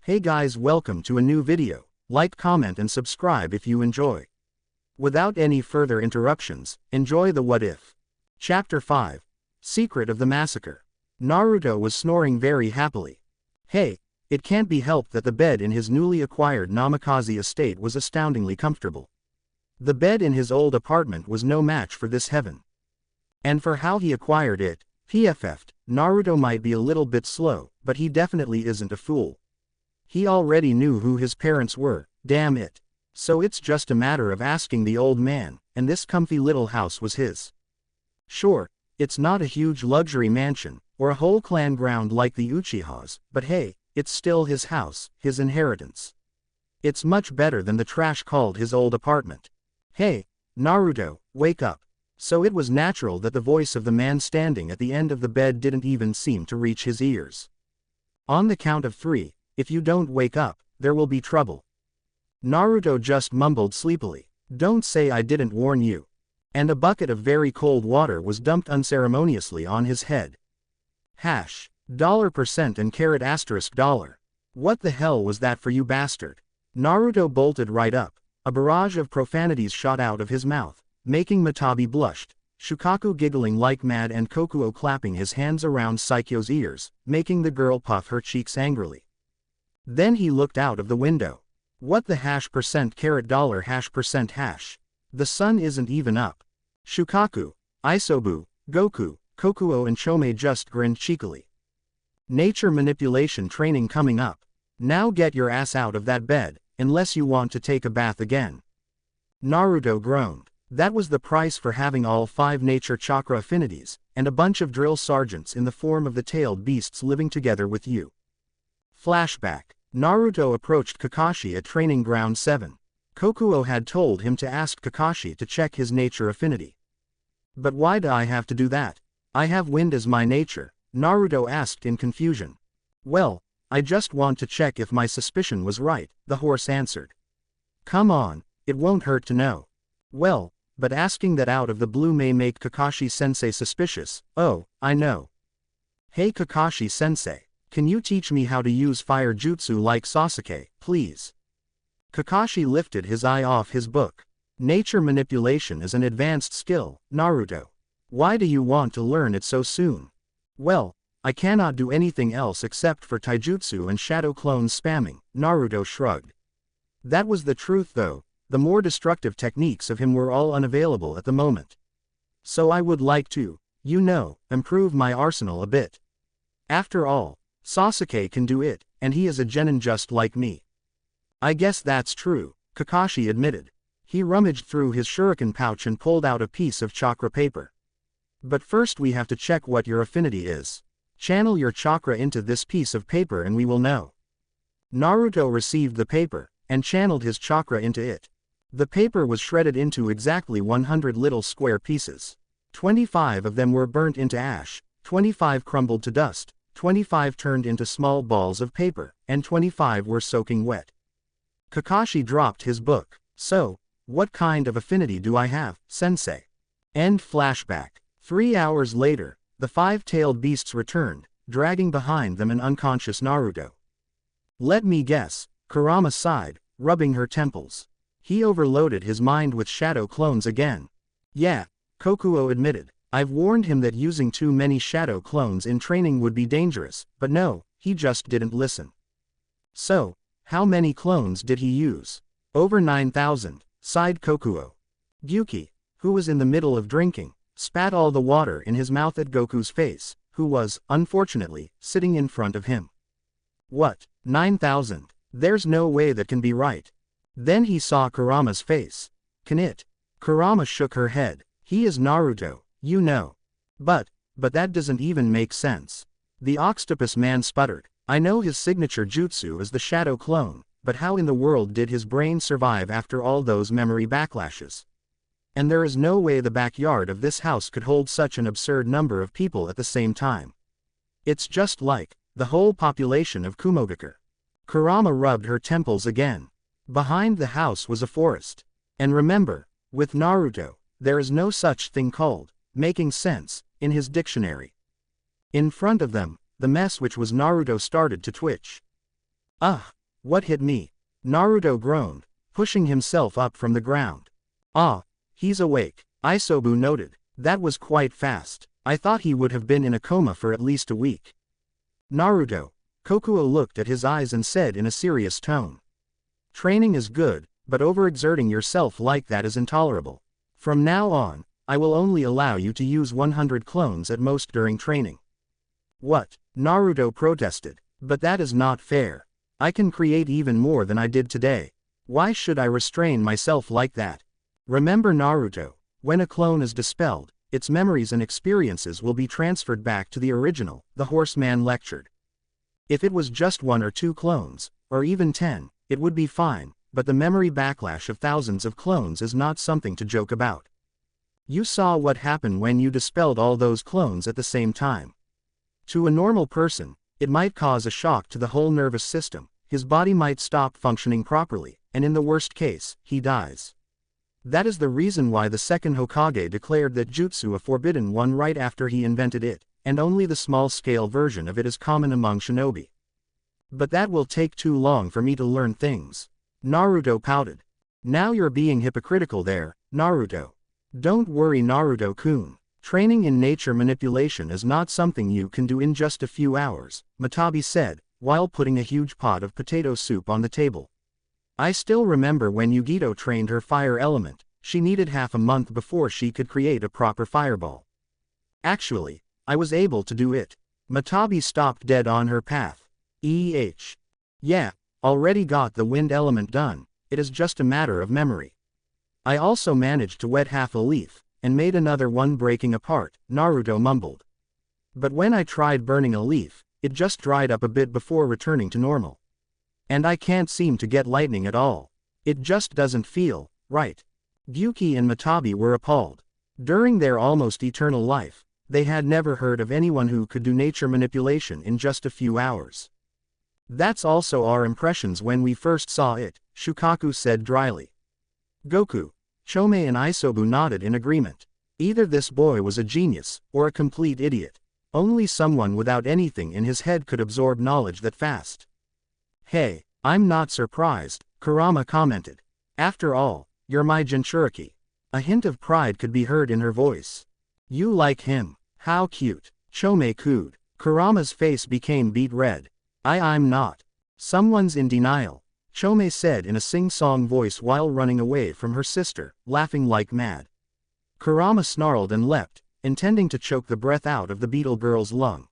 Hey guys, welcome to a new video. Like, comment and subscribe if you enjoy. Without any further interruptions, enjoy the what if. Chapter 5. Secret of the Massacre. Naruto was snoring very happily. Hey, it can't be helped that the bed in his newly acquired Namikaze estate was astoundingly comfortable. The bed in his old apartment was no match for this heaven. And for how he acquired it, Naruto might be a little bit slow, but he definitely isn't a fool. He already knew who his parents were, damn it. So it's just a matter of asking the old man, and this comfy little house was his. Sure, it's not a huge luxury mansion, or a whole clan ground like the Uchihas, but hey, it's still his house, his inheritance. It's much better than the trash called his old apartment. Hey, Naruto, wake up. So it was natural that the voice of the man standing at the end of the bed didn't even seem to reach his ears. On the count of 3, if you don't wake up, there will be trouble. Naruto just mumbled sleepily, "Don't say I didn't warn you." And a bucket of very cold water was dumped unceremoniously on his head. $% and carat $. What the hell was that for you bastard? Naruto bolted right up. A barrage of profanities shot out of his mouth, making Matabi blushed, Shukaku giggling like mad and Kokuo clapping his hands around Saikyo's ears, making the girl puff her cheeks angrily. Then he looked out of the window. What the %, carat $. The sun isn't even up. Shukaku, Isobu, Goku, Kokuo and Chome just grinned cheekily. Nature manipulation training coming up. Now get your ass out of that bed, unless you want to take a bath again. Naruto groaned. That was the price for having all 5 nature chakra affinities, and a bunch of drill sergeants in the form of the tailed beasts living together with you. Flashback. Naruto approached Kakashi at Training Ground 7. Kokuo had told him to ask Kakashi to check his nature affinity. But why do I have to do that? I have wind as my nature, Naruto asked in confusion. Well, I just want to check if my suspicion was right, the horse answered. Come on, it won't hurt to know. Well, but asking that out of the blue may make Kakashi-sensei suspicious. Oh, I know. Hey Kakashi-sensei. Can you teach me how to use fire jutsu like Sasuke, please? Kakashi lifted his eye off his book. Nature manipulation is an advanced skill, Naruto. Why do you want to learn it so soon? Well, I cannot do anything else except for taijutsu and shadow clones spamming, Naruto shrugged. That was the truth though, the more destructive techniques of him were all unavailable at the moment. So I would like to, improve my arsenal a bit. After all, Sasuke can do it, and he is a genin just like me. I guess that's true, Kakashi admitted. He rummaged through his shuriken pouch and pulled out a piece of chakra paper. But first we have to check what your affinity is. Channel your chakra into this piece of paper and we will know. Naruto received the paper, and channeled his chakra into it. The paper was shredded into exactly 100 little square pieces. 25 of them were burnt into ash, 25 crumbled to dust, 25 turned into small balls of paper, and 25 were soaking wet. Kakashi dropped his book. So, what kind of affinity do I have, sensei? End flashback. 3 hours later, the 5-tailed beasts returned, dragging behind them an unconscious Naruto. Let me guess, Kurama sighed, rubbing her temples. He overloaded his mind with shadow clones again. Yeah, Kokuo admitted. I've warned him that using too many shadow clones in training would be dangerous, but no, he just didn't listen. So, how many clones did he use? Over 9,000, sighed Kokuo. Gyuki, who was in the middle of drinking, spat all the water in his mouth at Goku's face, who was, unfortunately, sitting in front of him. What, 9,000? There's no way that can be right. Then he saw Kurama's face. Can it? Kurama shook her head. He is Naruto. You know. But that doesn't even make sense. The octopus man sputtered. I know his signature jutsu is the shadow clone, but how in the world did his brain survive after all those memory backlashes? And there is no way the backyard of this house could hold such an absurd number of people at the same time. It's just like the whole population of Kumogakure. Kurama rubbed her temples again. Behind the house was a forest. And remember, with Naruto, there is no such thing called making sense in his dictionary. In front of them, the mess which was Naruto started to twitch. Ugh, What hit me? Naruto groaned, pushing himself up from the ground. Ah, he's awake, Isobu noted. That was quite fast. I thought he would have been in a coma for at least a week. Naruto, Kokuo looked at his eyes and said in a serious tone. Training is good, but overexerting yourself like that is intolerable. From now on, I will only allow you to use 100 clones at most during training. What? Naruto protested. But that is not fair. I can create even more than I did today. Why should I restrain myself like that? Remember Naruto, when a clone is dispelled, its memories and experiences will be transferred back to the original, the horseman lectured. If it was just 1 or 2 clones, or even 10, it would be fine, but the memory backlash of thousands of clones is not something to joke about. You saw what happened when you dispelled all those clones at the same time. To a normal person, it might cause a shock to the whole nervous system, his body might stop functioning properly, and in the worst case, he dies. That is the reason why the second Hokage declared that jutsu a forbidden one right after he invented it, and only the small-scale version of it is common among shinobi. But that will take too long for me to learn things. Naruto pouted. Now you're being hypocritical there, Naruto. Don't worry Naruto-kun. Training in nature manipulation is not something you can do in just a few hours, Matabi said, while putting a huge pot of potato soup on the table. I still remember when Yugito trained her fire element, she needed half a month before she could create a proper fireball. Actually, I was able to do it. Matabi stopped dead on her path. Yeah, already got the wind element done, it is just a matter of memory. I also managed to wet half a leaf, and made another one breaking apart, Naruto mumbled. But when I tried burning a leaf, it just dried up a bit before returning to normal. And I can't seem to get lightning at all. It just doesn't feel right. Gyuki and Matabi were appalled. During their almost eternal life, they had never heard of anyone who could do nature manipulation in just a few hours. That's also our impressions when we first saw it, Shukaku said dryly. Goku, Chome and Isobu nodded in agreement. Either this boy was a genius, or a complete idiot. Only someone without anything in his head could absorb knowledge that fast. Hey, I'm not surprised, Kurama commented. After all, you're my Jinchuriki. A hint of pride could be heard in her voice. You like him. How cute. Chome cooed. Kurama's face became beet red. I'm not. Someone's in denial, Chome said in a sing-song voice while running away from her sister, laughing like mad. Kurama snarled and leapt, intending to choke the breath out of the beetle girl's lung.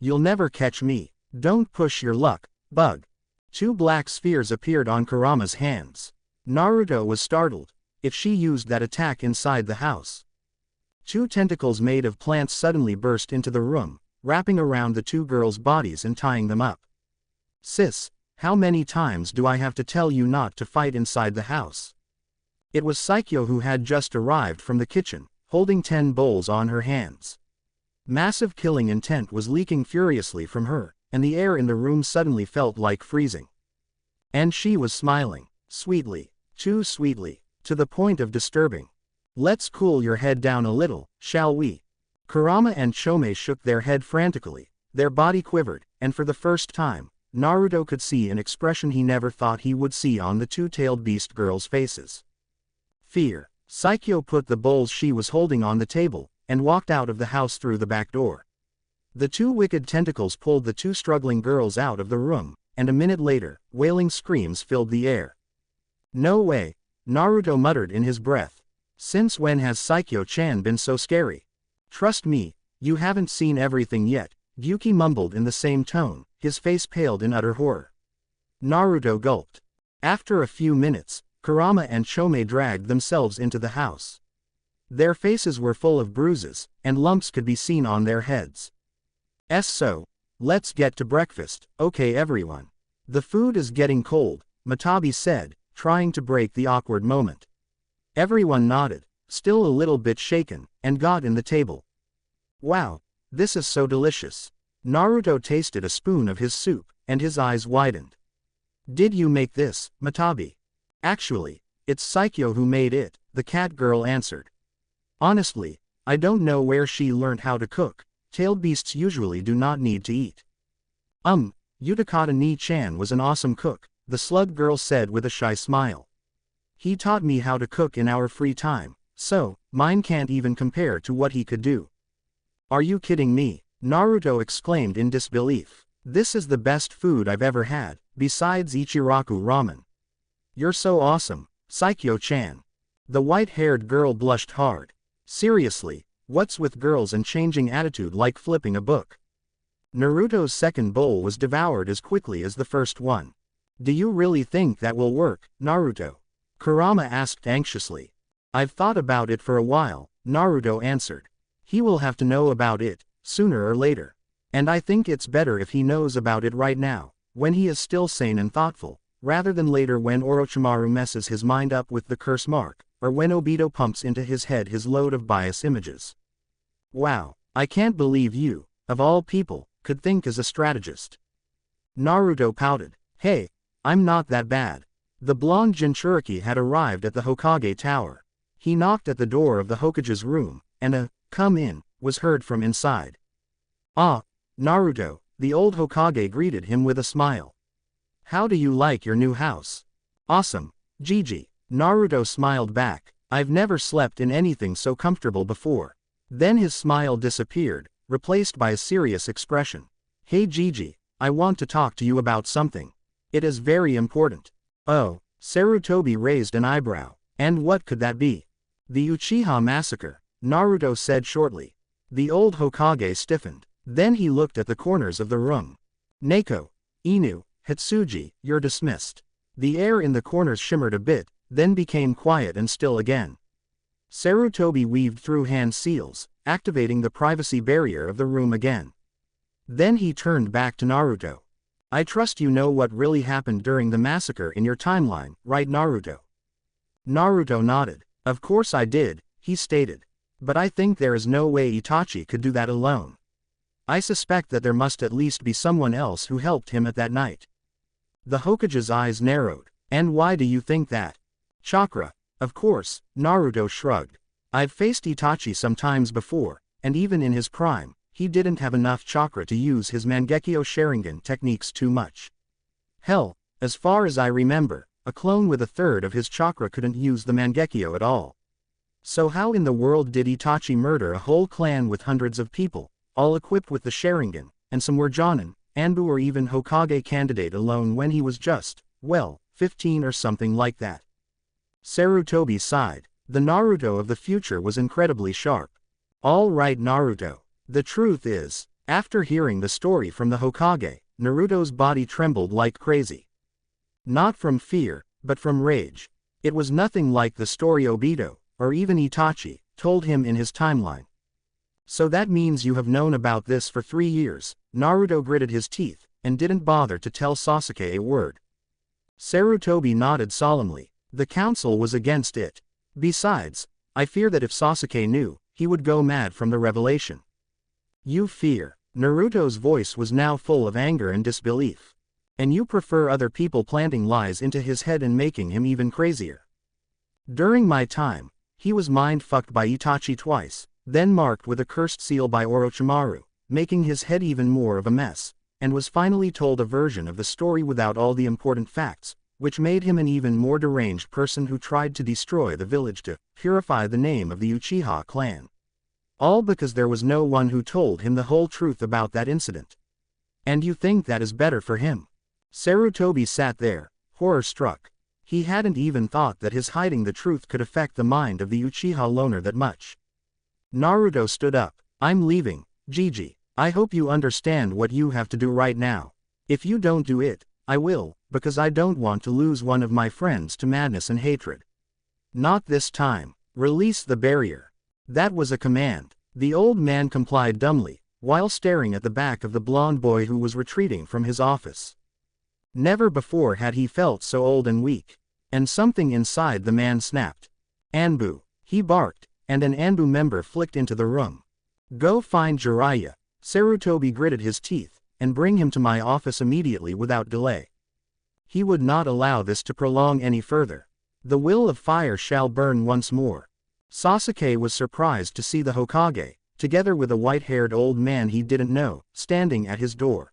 You'll never catch me. Don't push your luck, bug. 2 black spheres appeared on Kurama's hands. Naruto was startled. If she used that attack inside the house. 2 tentacles made of plants suddenly burst into the room, wrapping around the 2 girls' bodies and tying them up. Sis, how many times do I have to tell you not to fight inside the house? It was Saikyo who had just arrived from the kitchen, holding 10 bowls on her hands. Massive killing intent was leaking furiously from her, and the air in the room suddenly felt like freezing. And she was smiling, sweetly, too sweetly, to the point of disturbing. Let's cool your head down a little, shall we? Kurama and Chome shook their head frantically, their body quivered, and for the first time, Naruto could see an expression he never thought he would see on the 2-tailed beast girls' faces. Fear. Saikyo put the bowls she was holding on the table, and walked out of the house through the back door. The 2 wicked tentacles pulled the 2 struggling girls out of the room, and a minute later, wailing screams filled the air. No way, Naruto muttered in his breath. Since when has Saikyo-chan been so scary? Trust me, you haven't seen everything yet, Gyuki mumbled in the same tone, his face paled in utter horror. Naruto gulped. After a few minutes, Kurama and Chome dragged themselves into the house. Their faces were full of bruises, and lumps could be seen on their heads. So, let's get to breakfast, okay everyone. The food is getting cold, Matabi said, trying to break the awkward moment. Everyone nodded, still a little bit shaken, and got in the table. Wow, this is so delicious. Naruto tasted a spoon of his soup, and his eyes widened. Did you make this, Matabi? Actually, it's Saikyo who made it, the cat girl answered. Honestly, I don't know where she learned how to cook. Tailed beasts usually do not need to eat. Utakata Ni-chan was an awesome cook, the slug girl said with a shy smile. He taught me how to cook in our free time, so, mine can't even compare to what he could do. Are you kidding me? Naruto exclaimed in disbelief. This is the best food I've ever had, besides Ichiraku ramen. You're so awesome, Saikyo-chan. The white-haired girl blushed hard. Seriously, what's with girls and changing attitude like flipping a book? Naruto's second bowl was devoured as quickly as the first one. Do you really think that will work, Naruto? Kurama asked anxiously. I've thought about it for a while, Naruto answered. He will have to know about it, sooner or later. And I think it's better if he knows about it right now, when he is still sane and thoughtful, rather than later when Orochimaru messes his mind up with the curse mark, or when Obito pumps into his head his load of bias images. Wow, I can't believe you, of all people, could think as a strategist. Naruto pouted. Hey, I'm not that bad. The blonde Jinchuriki had arrived at the Hokage tower. He knocked at the door of the Hokage's room, and a, "Come in," was heard from inside. Ah, Naruto, the old Hokage greeted him with a smile. How do you like your new house? Awesome, Gigi. Naruto smiled back. I've never slept in anything so comfortable before. Then his smile disappeared, replaced by a serious expression. Hey Gigi, I want to talk to you about something. It is very important. Oh, Sarutobi raised an eyebrow. And what could that be? The Uchiha massacre, Naruto said shortly. The old Hokage stiffened. Then he looked at the corners of the room. Neko, Inu, Hitsuji, you're dismissed. The air in the corners shimmered a bit, then became quiet and still again. Sarutobi weaved through hand seals, activating the privacy barrier of the room again. Then he turned back to Naruto. I trust you know what really happened during the massacre in your timeline, right Naruto? Naruto nodded. Of course I did, he stated. But I think there is no way Itachi could do that alone. I suspect that there must at least be someone else who helped him at that night. The Hokage's eyes narrowed. And why do you think that? Chakra. Of course, Naruto shrugged. I've faced Itachi sometimes before, and even in his prime, he didn't have enough chakra to use his Mangekyo Sharingan techniques too much. Hell, as far as I remember, a clone with a third of his chakra couldn't use the Mangekyo at all. So how in the world did Itachi murder a whole clan with hundreds of people, all equipped with the Sharingan, and some were Jonin, Anbu or even Hokage candidate alone when he was just, well, 15 or something like that? Sarutobi sighed. The Naruto of the future was incredibly sharp. All right Naruto. The truth is, after hearing the story from the Hokage, Naruto's body trembled like crazy. Not from fear, but from rage. It was nothing like the story Obito, or even Itachi, told him in his timeline. So that means you have known about this for 3 years, Naruto gritted his teeth, and didn't bother to tell Sasuke a word. Sarutobi nodded solemnly. The council was against it. Besides, I fear that if Sasuke knew, he would go mad from the revelation. You fear. Naruto's voice was now full of anger and disbelief. And you prefer other people planting lies into his head and making him even crazier. During my time, he was mind-fucked by Itachi twice, then marked with a cursed seal by Orochimaru, making his head even more of a mess, and was finally told a version of the story without all the important facts, which made him an even more deranged person who tried to destroy the village to purify the name of the Uchiha clan. All because there was no one who told him the whole truth about that incident. And you think that is better for him? Sarutobi sat there, horror-struck. He hadn't even thought that his hiding the truth could affect the mind of the Uchiha loner that much. Naruto stood up. I'm leaving, Gigi. I hope you understand what you have to do right now. If you don't do it, I will, because I don't want to lose one of my friends to madness and hatred. Not this time. Release the barrier. That was a command. The old man complied dumbly, while staring at the back of the blonde boy who was retreating from his office. Never before had he felt so old and weak. And something inside the man snapped. Anbu, he barked, and an Anbu member flicked into the room. Go find Jiraiya. Sarutobi gritted his teeth, and bring him to my office immediately without delay. He would not allow this to prolong any further. The will of fire shall burn once more. Sasuke was surprised to see the Hokage, together with a white-haired old man he didn't know, standing at his door.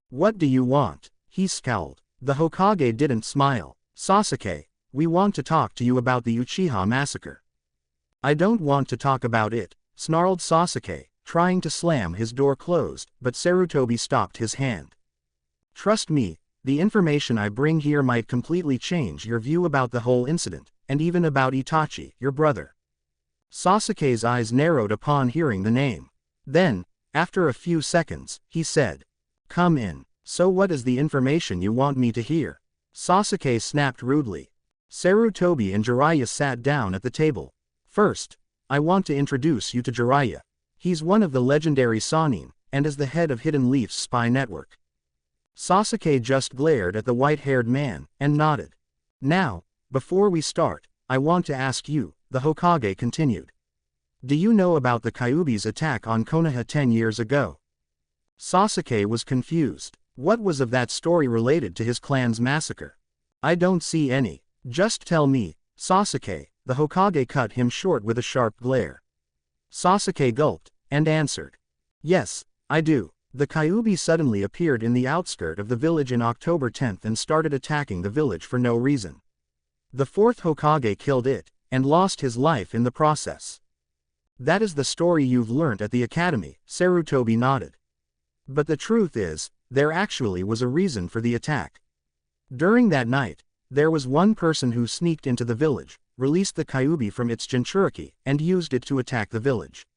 What do you want? He scowled. The Hokage didn't smile. Sasuke, we want to talk to you about the Uchiha massacre. I don't want to talk about it, snarled Sasuke, trying to slam his door closed, but Sarutobi stopped his hand. Trust me, the information I bring here might completely change your view about the whole incident, and even about Itachi, your brother. Sasuke's eyes narrowed upon hearing the name. Then, after a few seconds, he said, "Come in." "So what is the information you want me to hear?" Sasuke snapped rudely. Sarutobi and Jiraiya sat down at the table. "First, I want to introduce you to Jiraiya. He's one of the legendary Sannin, and is the head of Hidden Leaf's spy network." Sasuke just glared at the white-haired man, and nodded. "Now, before we start, I want to ask you," the Hokage continued. "Do you know about the Kyuubi's attack on Konoha 10 years ago?" Sasuke was confused. What was of that story related to his clan's massacre? "I don't see any. Just tell me, Sasuke," the Hokage cut him short with a sharp glare. Sasuke gulped, and answered. "Yes, I do. The Kyuubi suddenly appeared in the outskirt of the village in October 10th and started attacking the village for no reason. The fourth Hokage killed it, and lost his life in the process." "That is the story you've learnt at the academy," Sarutobi nodded. "But the truth is, there actually was a reason for the attack. During that night, there was one person who sneaked into the village, released the Kyuubi from its Jinchuriki, and used it to attack the village."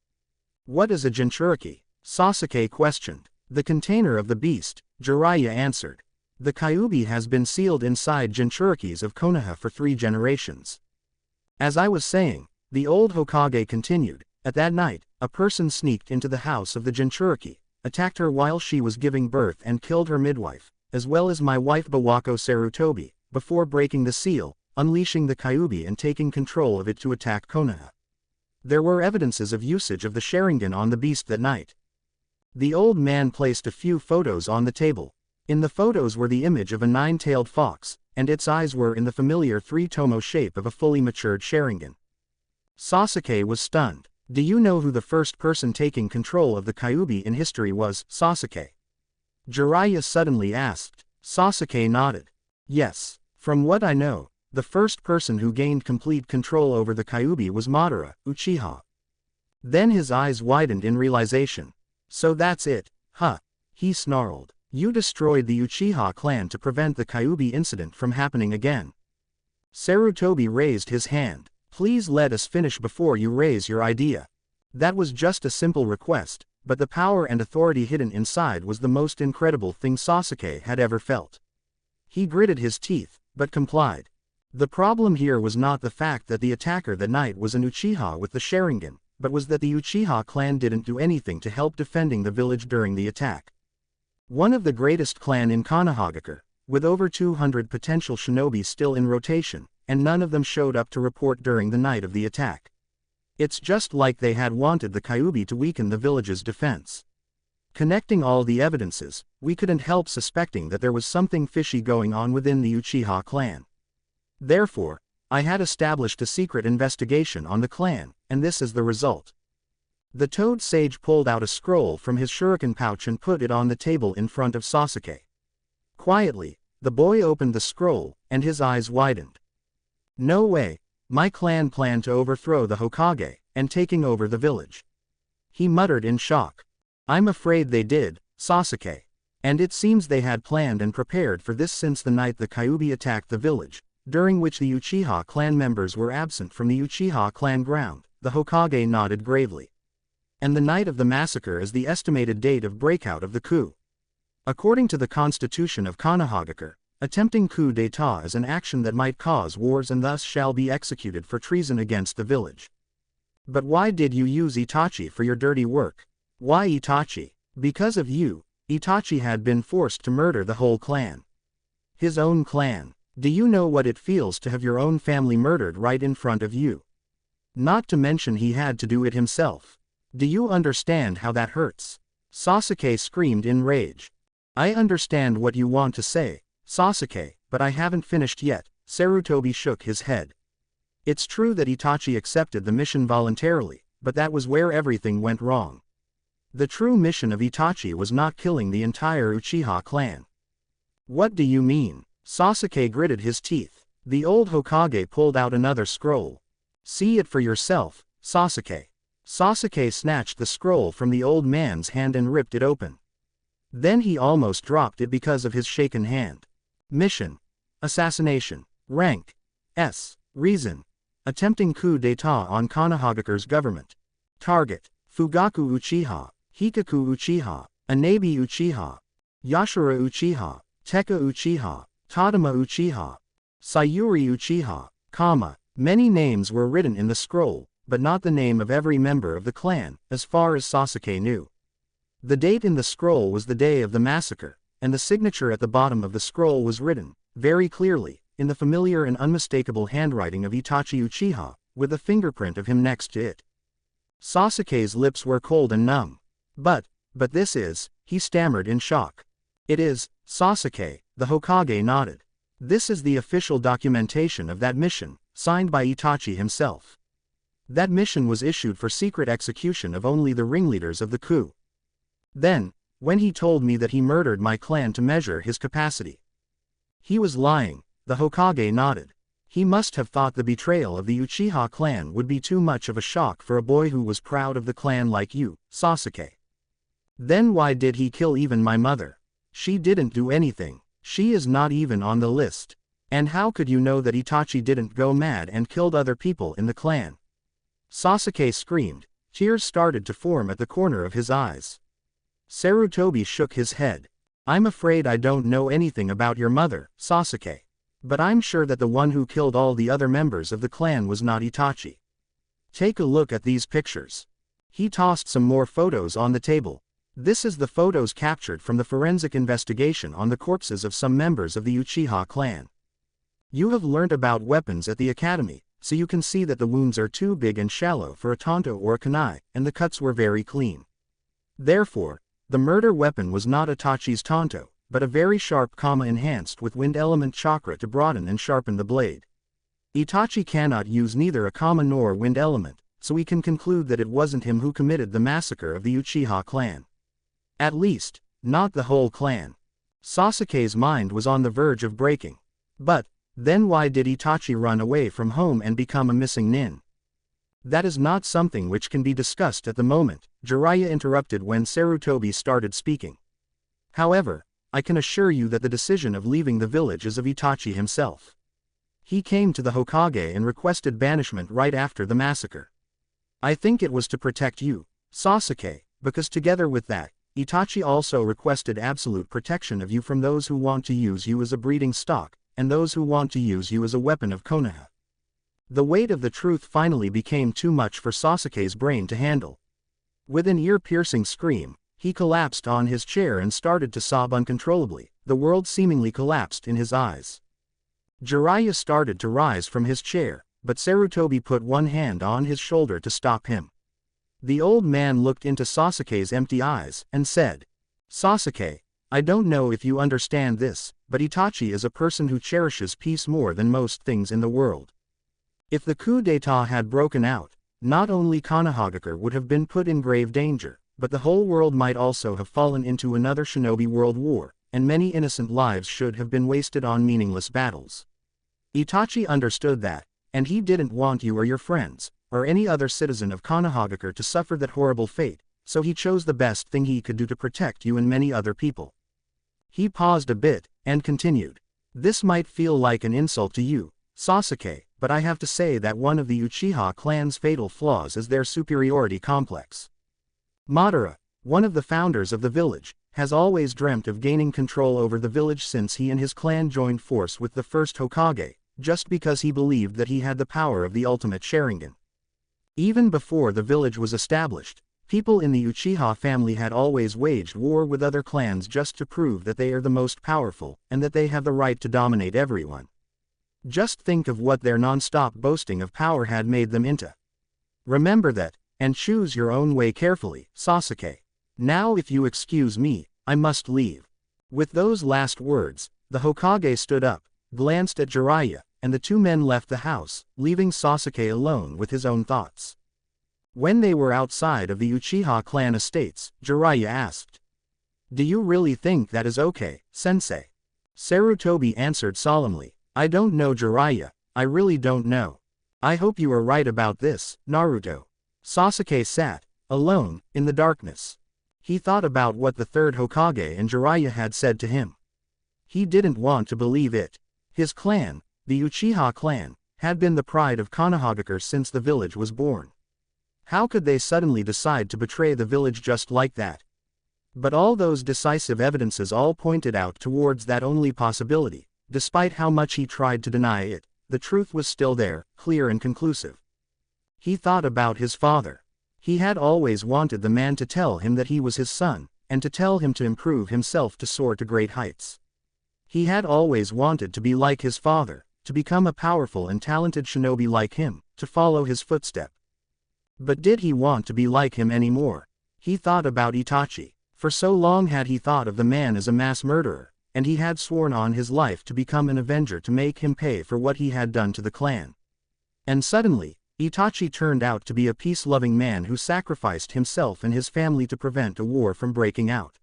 "What is a Jinchuriki?" Sasuke questioned. "The container of the beast," Jiraiya answered. "The Kyuubi has been sealed inside Jinchurikis of Konoha for 3 generations. As I was saying," the old Hokage continued, "at that night, a person sneaked into the house of the Jinchuriki, attacked her while she was giving birth and killed her midwife, as well as my wife Bawako Sarutobi, before breaking the seal, unleashing the Kyuubi and taking control of it to attack Konoha. There were evidences of usage of the Sharingan on the beast that night." The old man placed a few photos on the table. In the photos were the image of a 9-tailed fox, and its eyes were in the familiar 3-tomo shape of a fully matured Sharingan. Sasuke was stunned. "Do you know who the first person taking control of the Kyuubi in history was, Sasuke?" Jiraiya suddenly asked. Sasuke nodded. "Yes. From what I know, the first person who gained complete control over the Kyuubi was Madara, Uchiha." Then his eyes widened in realization. "So that's it, huh?" he snarled. "You destroyed the Uchiha clan to prevent the Kyuubi incident from happening again." Sarutobi raised his hand. "Please let us finish before you raise your idea. That was just a simple request, but the power and authority hidden inside was the most incredible thing Sasuke had ever felt." He gritted his teeth, but complied. The problem here was not the fact that the attacker that night was an Uchiha with the Sharingan, but was that the Uchiha clan didn't do anything to help defending the village during the attack. One of the greatest clan in Konohagakure, with over 200 potential shinobi still in rotation, and none of them showed up to report during the night of the attack. It's just like they had wanted the Kyuubi to weaken the village's defense. Connecting all the evidences, we couldn't help suspecting that there was something fishy going on within the Uchiha clan. Therefore, I had established a secret investigation on the clan, and this is the result." The Toad Sage pulled out a scroll from his shuriken pouch and put it on the table in front of Sasuke. Quietly, the boy opened the scroll, and his eyes widened. "No way, my clan planned to overthrow the Hokage, and taking over the village." He muttered in shock. "I'm afraid they did, Sasuke. And it seems they had planned and prepared for this since the night the Kyuubi attacked the village, during which the Uchiha clan members were absent from the Uchiha clan ground," the Hokage nodded gravely. "And the night of the massacre is the estimated date of breakout of the coup. According to the constitution of Konohagakure, attempting coup d'état is an action that might cause wars and thus shall be executed for treason against the village." "But why did you use Itachi for your dirty work?" "Why Itachi? Because of you, Itachi had been forced to murder the whole clan. His own clan. Do you know what it feels to have your own family murdered right in front of you? Not to mention he had to do it himself. Do you understand how that hurts?" Sasuke screamed in rage. "I understand what you want to say, Sasuke, but I haven't finished yet." Sarutobi shook his head. "It's true that Itachi accepted the mission voluntarily, but that was where everything went wrong. The true mission of Itachi was not killing the entire Uchiha clan." "What do you mean?" Sasuke gritted his teeth. The old Hokage pulled out another scroll. See it for yourself, Sasuke. Sasuke snatched the scroll from the old man's hand and ripped it open. Then he almost dropped it because of his shaken hand. Mission: assassination. Rank: S. Reason: attempting coup d'état on Konohagakure's government. Target: Fugaku Uchiha, Hikaku Uchiha, Anabi Uchiha, Yashira Uchiha, Teka Uchiha, Tadama Uchiha, Sayuri Uchiha, many names were written in the scroll, but not the name of every member of the clan, as far as Sasuke knew. The date in the scroll was the day of the massacre, and the signature at the bottom of the scroll was written, very clearly, in the familiar and unmistakable handwriting of Itachi Uchiha, with a fingerprint of him next to it. Sasuke's lips were cold and numb. But this is, he stammered in shock. It is, Sasuke, the Hokage nodded. This is the official documentation of that mission, signed by Itachi himself. That mission was issued for secret execution of only the ringleaders of the coup. Then, when he told me that he murdered my clan to measure his capacity. He was lying, the Hokage nodded. He must have thought the betrayal of the Uchiha clan would be too much of a shock for a boy who was proud of the clan like you, Sasuke. Then why did he kill even my mother? She didn't do anything. She is not even on the list. And how could you know that Itachi didn't go mad and killed other people in the clan? Sasuke screamed. Tears started to form at the corner of his eyes. Sarutobi shook his head. I'm afraid I don't know anything about your mother, Sasuke. But I'm sure that the one who killed all the other members of the clan was not Itachi. Take a look at these pictures. He tossed some more photos on the table. This is the photos captured from the forensic investigation on the corpses of some members of the Uchiha clan. You have learned about weapons at the academy, so you can see that the wounds are too big and shallow for a tanto or a kunai, and the cuts were very clean. Therefore, the murder weapon was not Itachi's tanto, but a very sharp kama enhanced with wind element chakra to broaden and sharpen the blade. Itachi cannot use neither a kama nor wind element, so we can conclude that it wasn't him who committed the massacre of the Uchiha clan. At least, not the whole clan. Sasuke's mind was on the verge of breaking. But, then why did Itachi run away from home and become a missing nin? That is not something which can be discussed at the moment, Jiraiya interrupted when Sarutobi started speaking. However, I can assure you that the decision of leaving the village is of Itachi himself. He came to the Hokage and requested banishment right after the massacre. I think it was to protect you, Sasuke, because together with that, Itachi also requested absolute protection of you from those who want to use you as a breeding stock, and those who want to use you as a weapon of Konoha. The weight of the truth finally became too much for Sasuke's brain to handle. With an ear-piercing scream, he collapsed on his chair and started to sob uncontrollably. The world seemingly collapsed in his eyes. Jiraiya started to rise from his chair, but Sarutobi put one hand on his shoulder to stop him. The old man looked into Sasuke's empty eyes, and said, Sasuke, I don't know if you understand this, but Itachi is a person who cherishes peace more than most things in the world. If the coup d'état had broken out, not only Konohagakure would have been put in grave danger, but the whole world might also have fallen into another shinobi world war, and many innocent lives should have been wasted on meaningless battles. Itachi understood that, and he didn't want you or your friends, or any other citizen of Konohagakure to suffer that horrible fate, so he chose the best thing he could do to protect you and many other people. He paused a bit, and continued. This might feel like an insult to you, Sasuke, but I have to say that one of the Uchiha clan's fatal flaws is their superiority complex. Madara, one of the founders of the village, has always dreamt of gaining control over the village since he and his clan joined force with the first Hokage, just because he believed that he had the power of the ultimate Sharingan. Even before the village was established, people in the Uchiha family had always waged war with other clans just to prove that they are the most powerful, and that they have the right to dominate everyone. Just think of what their non-stop boasting of power had made them into. Remember that, and choose your own way carefully, Sasuke. Now if you excuse me, I must leave. With those last words, the Hokage stood up, glanced at Jiraiya, and the two men left the house, leaving Sasuke alone with his own thoughts. When they were outside of the Uchiha clan estates, Jiraiya asked, Do you really think that is okay, sensei? Sarutobi answered solemnly. I don't know Jiraiya, I really don't know. I hope you are right about this, Naruto. Sasuke sat, alone, in the darkness. He thought about what the third Hokage and Jiraiya had said to him. He didn't want to believe it. His clan, the Uchiha clan, had been the pride of Konohagakure since the village was born. How could they suddenly decide to betray the village just like that? But all those decisive evidences all pointed out towards that only possibility. Despite how much he tried to deny it, the truth was still there, clear and conclusive. He thought about his father. He had always wanted the man to tell him that he was his son, and to tell him to improve himself to soar to great heights. He had always wanted to be like his father, to become a powerful and talented shinobi like him, to follow his footstep. But did he want to be like him anymore? He thought about Itachi. For so long had he thought of the man as a mass murderer, and he had sworn on his life to become an avenger to make him pay for what he had done to the clan. And suddenly, Itachi turned out to be a peace-loving man who sacrificed himself and his family to prevent a war from breaking out.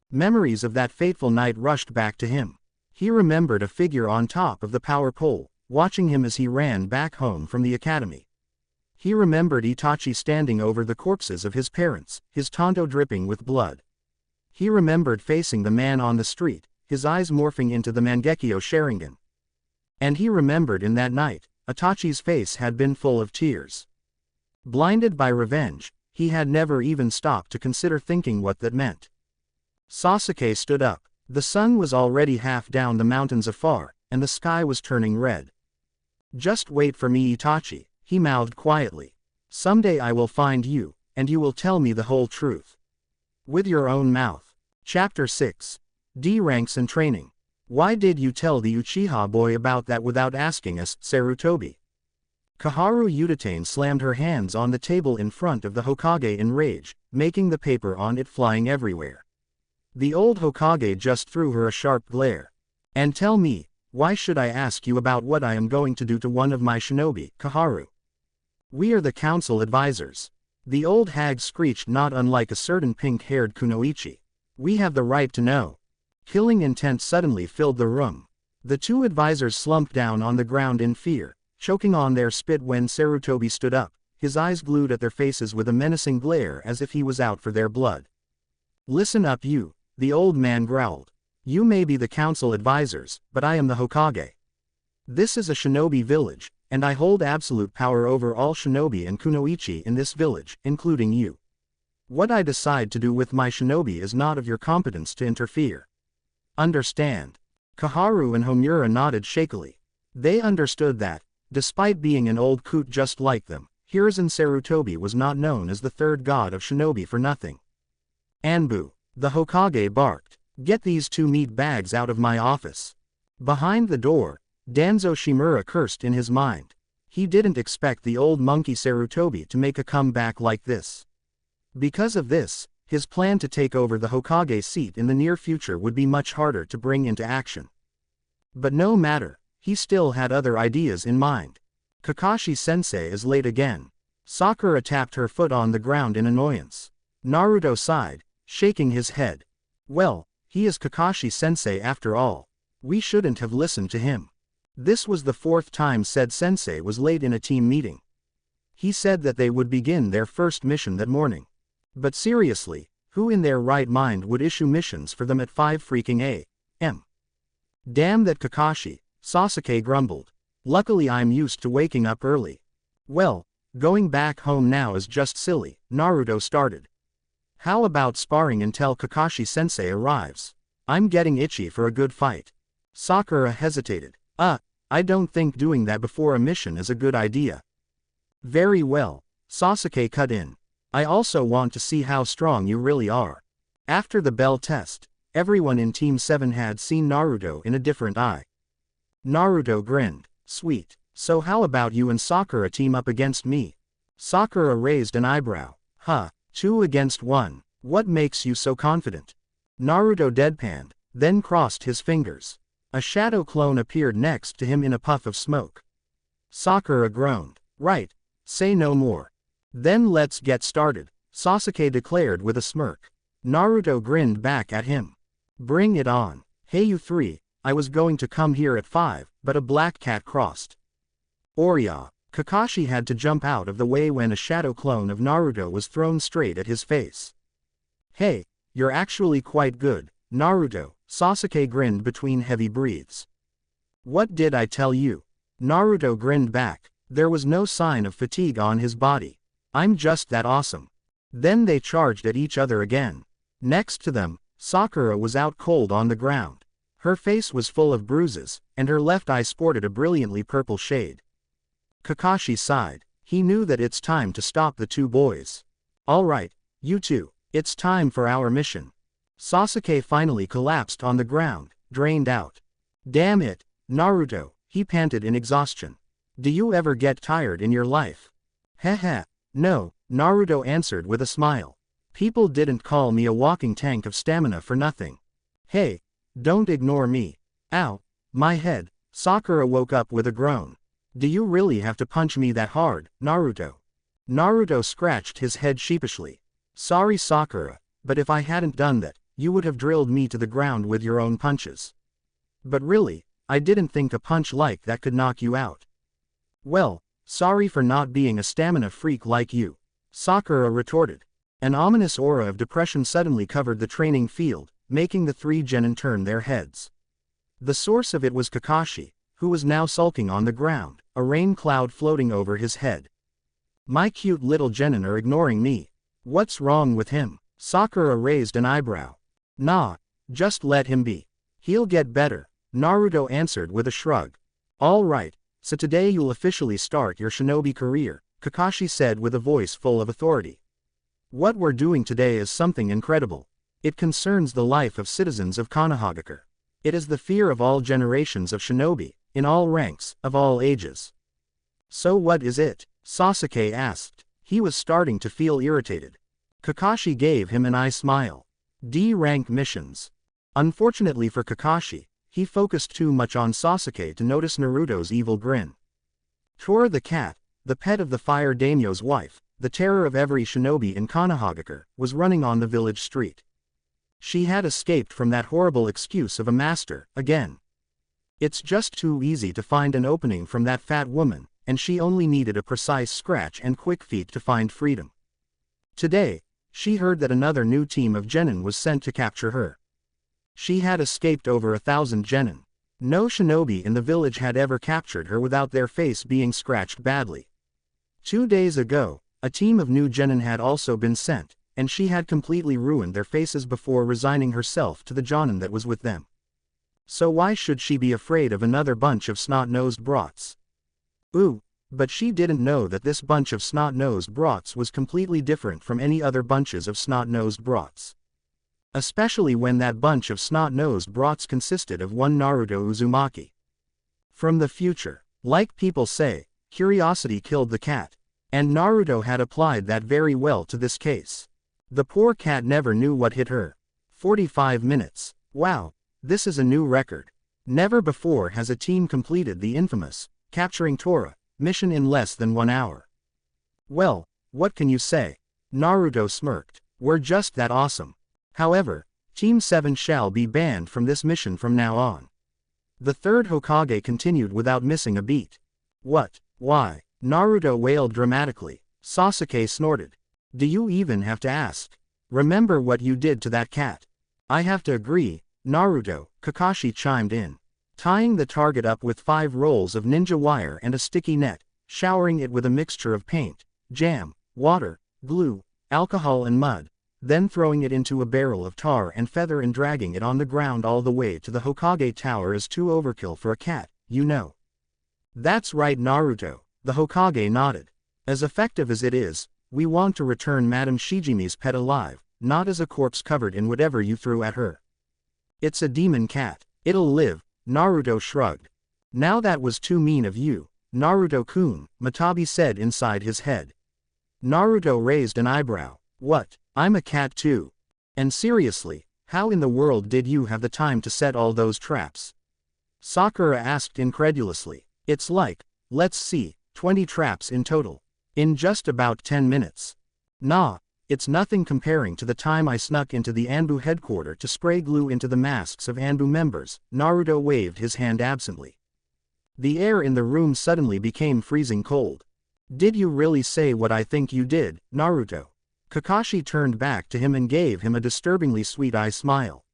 Memories of that fateful night rushed back to him. He remembered a figure on top of the power pole, watching him as he ran back home from the academy. He remembered Itachi standing over the corpses of his parents, his tanto dripping with blood. He remembered facing the man on the street, his eyes morphing into the Mangekyo Sharingan. And he remembered in that night, Itachi's face had been full of tears. Blinded by revenge, he had never even stopped to consider thinking what that meant. Sasuke stood up. The sun was already half down the mountains afar, and the sky was turning red. Just wait for me, Itachi, he mouthed quietly. Someday I will find you, and you will tell me the whole truth. With your own mouth. Chapter 6. D ranks and training. Why did you tell the Uchiha boy about that without asking us, Sarutobi? Kaharu Udatane slammed her hands on the table in front of the Hokage in rage, making the paper on it flying everywhere. The old Hokage just threw her a sharp glare. And tell me, why should I ask you about what I am going to do to one of my shinobi, Kaharu? We are the council advisors. The old hag screeched, not unlike a certain pink-haired kunoichi. We have the right to know. Killing intent suddenly filled the room. The two advisors slumped down on the ground in fear, choking on their spit when Sarutobi stood up, his eyes glued at their faces with a menacing glare as if he was out for their blood. Listen up, you, the old man growled. You may be the council advisors, but I am the Hokage. This is a shinobi village, and I hold absolute power over all shinobi and kunoichi in this village, including you. What I decide to do with my shinobi is not of your competence to interfere. Understand? Kaharu and Homura nodded shakily. They understood that, despite being an old coot just like them, Hiruzen Sarutobi was not known as the third god of shinobi for nothing. Anbu, the Hokage barked. Get these two meat bags out of my office. Behind the door, Danzo Shimura cursed in his mind. He didn't expect the old monkey Sarutobi to make a comeback like this. Because of this, his plan to take over the Hokage seat in the near future would be much harder to bring into action. But no matter, he still had other ideas in mind. Kakashi-sensei is late again. Sakura tapped her foot on the ground in annoyance. Naruto sighed, shaking his head. Well, he is Kakashi-sensei after all. We shouldn't have listened to him. This was the fourth time said sensei was late in a team meeting. He said that they would begin their first mission that morning. But seriously, who in their right mind would issue missions for them at 5 freaking a.m.? Damn that Kakashi, Sasuke grumbled. Luckily I'm used to waking up early. Well, going back home now is just silly, Naruto started. How about sparring until Kakashi-sensei arrives? I'm getting itchy for a good fight. Sakura hesitated. I don't think doing that before a mission is a good idea. Very well, Sasuke cut in. I also want to see how strong you really are. After the bell test, everyone in Team 7 had seen Naruto in a different eye. Naruto grinned. Sweet. So how about you and Sakura team up against me? Sakura raised an eyebrow. 2 against 1. What makes you so confident? Naruto deadpanned, then crossed his fingers. A shadow clone appeared next to him in a puff of smoke. Sakura groaned. Right. Say no more. Then let's get started, Sasuke declared with a smirk. Naruto grinned back at him. Bring it on. Hey you three, I was going to come here at 5, but a black cat crossed. Orya. Kakashi had to jump out of the way when a shadow clone of Naruto was thrown straight at his face. Hey, you're actually quite good, Naruto, Sasuke grinned between heavy breaths. What did I tell you? Naruto grinned back. There was no sign of fatigue on his body. I'm just that awesome. Then they charged at each other again. Next to them, Sakura was out cold on the ground. Her face was full of bruises, and her left eye sported a brilliantly purple shade. Kakashi sighed. He knew that it's time to stop the two boys. All right, you two, it's time for our mission. Sasuke finally collapsed on the ground, drained out. Damn it, Naruto, he panted in exhaustion. Do you ever get tired in your life? Heh. No, Naruto answered with a smile. People didn't call me a walking tank of stamina for nothing. Hey, don't ignore me. Ow, my head. Sakura woke up with a groan. Do you really have to punch me that hard, Naruto? Naruto scratched his head sheepishly. Sorry Sakura, but if I hadn't done that, you would have drilled me to the ground with your own punches. But really, I didn't think a punch like that could knock you out. Well, sorry for not being a stamina freak like you, Sakura retorted. An ominous aura of depression suddenly covered the training field, making the three genin turn their heads. The source of it was Kakashi, who was now sulking on the ground, a rain cloud floating over his head. My cute little genin are ignoring me. What's wrong with him? Sakura raised an eyebrow. Nah, just let him be. He'll get better, Naruto answered with a shrug. All right, so today you'll officially start your shinobi career, Kakashi said with a voice full of authority. What we're doing today is something incredible. It concerns the life of citizens of Konohagakure. It is the fear of all generations of shinobi, in all ranks, of all ages. So what is it? Sasuke asked. He was starting to feel irritated. Kakashi gave him an eye smile. D-rank missions. Unfortunately for Kakashi, he focused too much on Sasuke to notice Naruto's evil grin. Tora the cat, the pet of the fire daimyo's wife, the terror of every shinobi in Konohagakure, was running on the village street. She had escaped from that horrible excuse of a master, again. It's just too easy to find an opening from that fat woman, and she only needed a precise scratch and quick feet to find freedom. Today, she heard that another new team of genin was sent to capture her. She had escaped over 1,000 genin. No shinobi in the village had ever captured her without their face being scratched badly. 2 days ago, a team of new genin had also been sent, and she had completely ruined their faces before resigning herself to the jonin that was with them. So why should she be afraid of another bunch of snot-nosed brats? Ooh, but she didn't know that this bunch of snot-nosed brats was completely different from any other bunches of snot-nosed brats. Especially when that bunch of snot-nosed brats consisted of one Naruto Uzumaki. From the future. Like people say, curiosity killed the cat. And Naruto had applied that very well to this case. The poor cat never knew what hit her. 45 minutes. Wow, this is a new record. Never before has a team completed the infamous, capturing Tora, mission in less than 1 hour. Well, what can you say? Naruto smirked. We're just that awesome. However, Team 7 shall be banned from this mission from now on. The third Hokage continued without missing a beat. What? Why? Naruto wailed dramatically. Sasuke snorted. Do you even have to ask? Remember what you did to that cat? I have to agree, Naruto, Kakashi chimed in. Tying the target up with 5 rolls of ninja wire and a sticky net, showering it with a mixture of paint, jam, water, glue, alcohol and mud, then throwing it into a barrel of tar and feather and dragging it on the ground all the way to the Hokage Tower is too overkill for a cat, you know. That's right Naruto, the Hokage nodded. As effective as it is, we want to return Madame Shijume's pet alive, not as a corpse covered in whatever you threw at her. It's a demon cat. It'll live, Naruto shrugged. Now that was too mean of you, Naruto-kun, Matabi said inside his head. Naruto raised an eyebrow. What? I'm a cat too. And seriously, how in the world did you have the time to set all those traps? Sakura asked incredulously. It's like, let's see, 20 traps in total. In just about 10 minutes. Nah, It's nothing comparing to the time I snuck into the Anbu headquarters to spray glue into the masks of Anbu members. Naruto waved his hand absently. The air in the room suddenly became freezing cold. Did you really say what I think you did, Naruto? Kakashi turned back to him and gave him a disturbingly sweet-eye smile.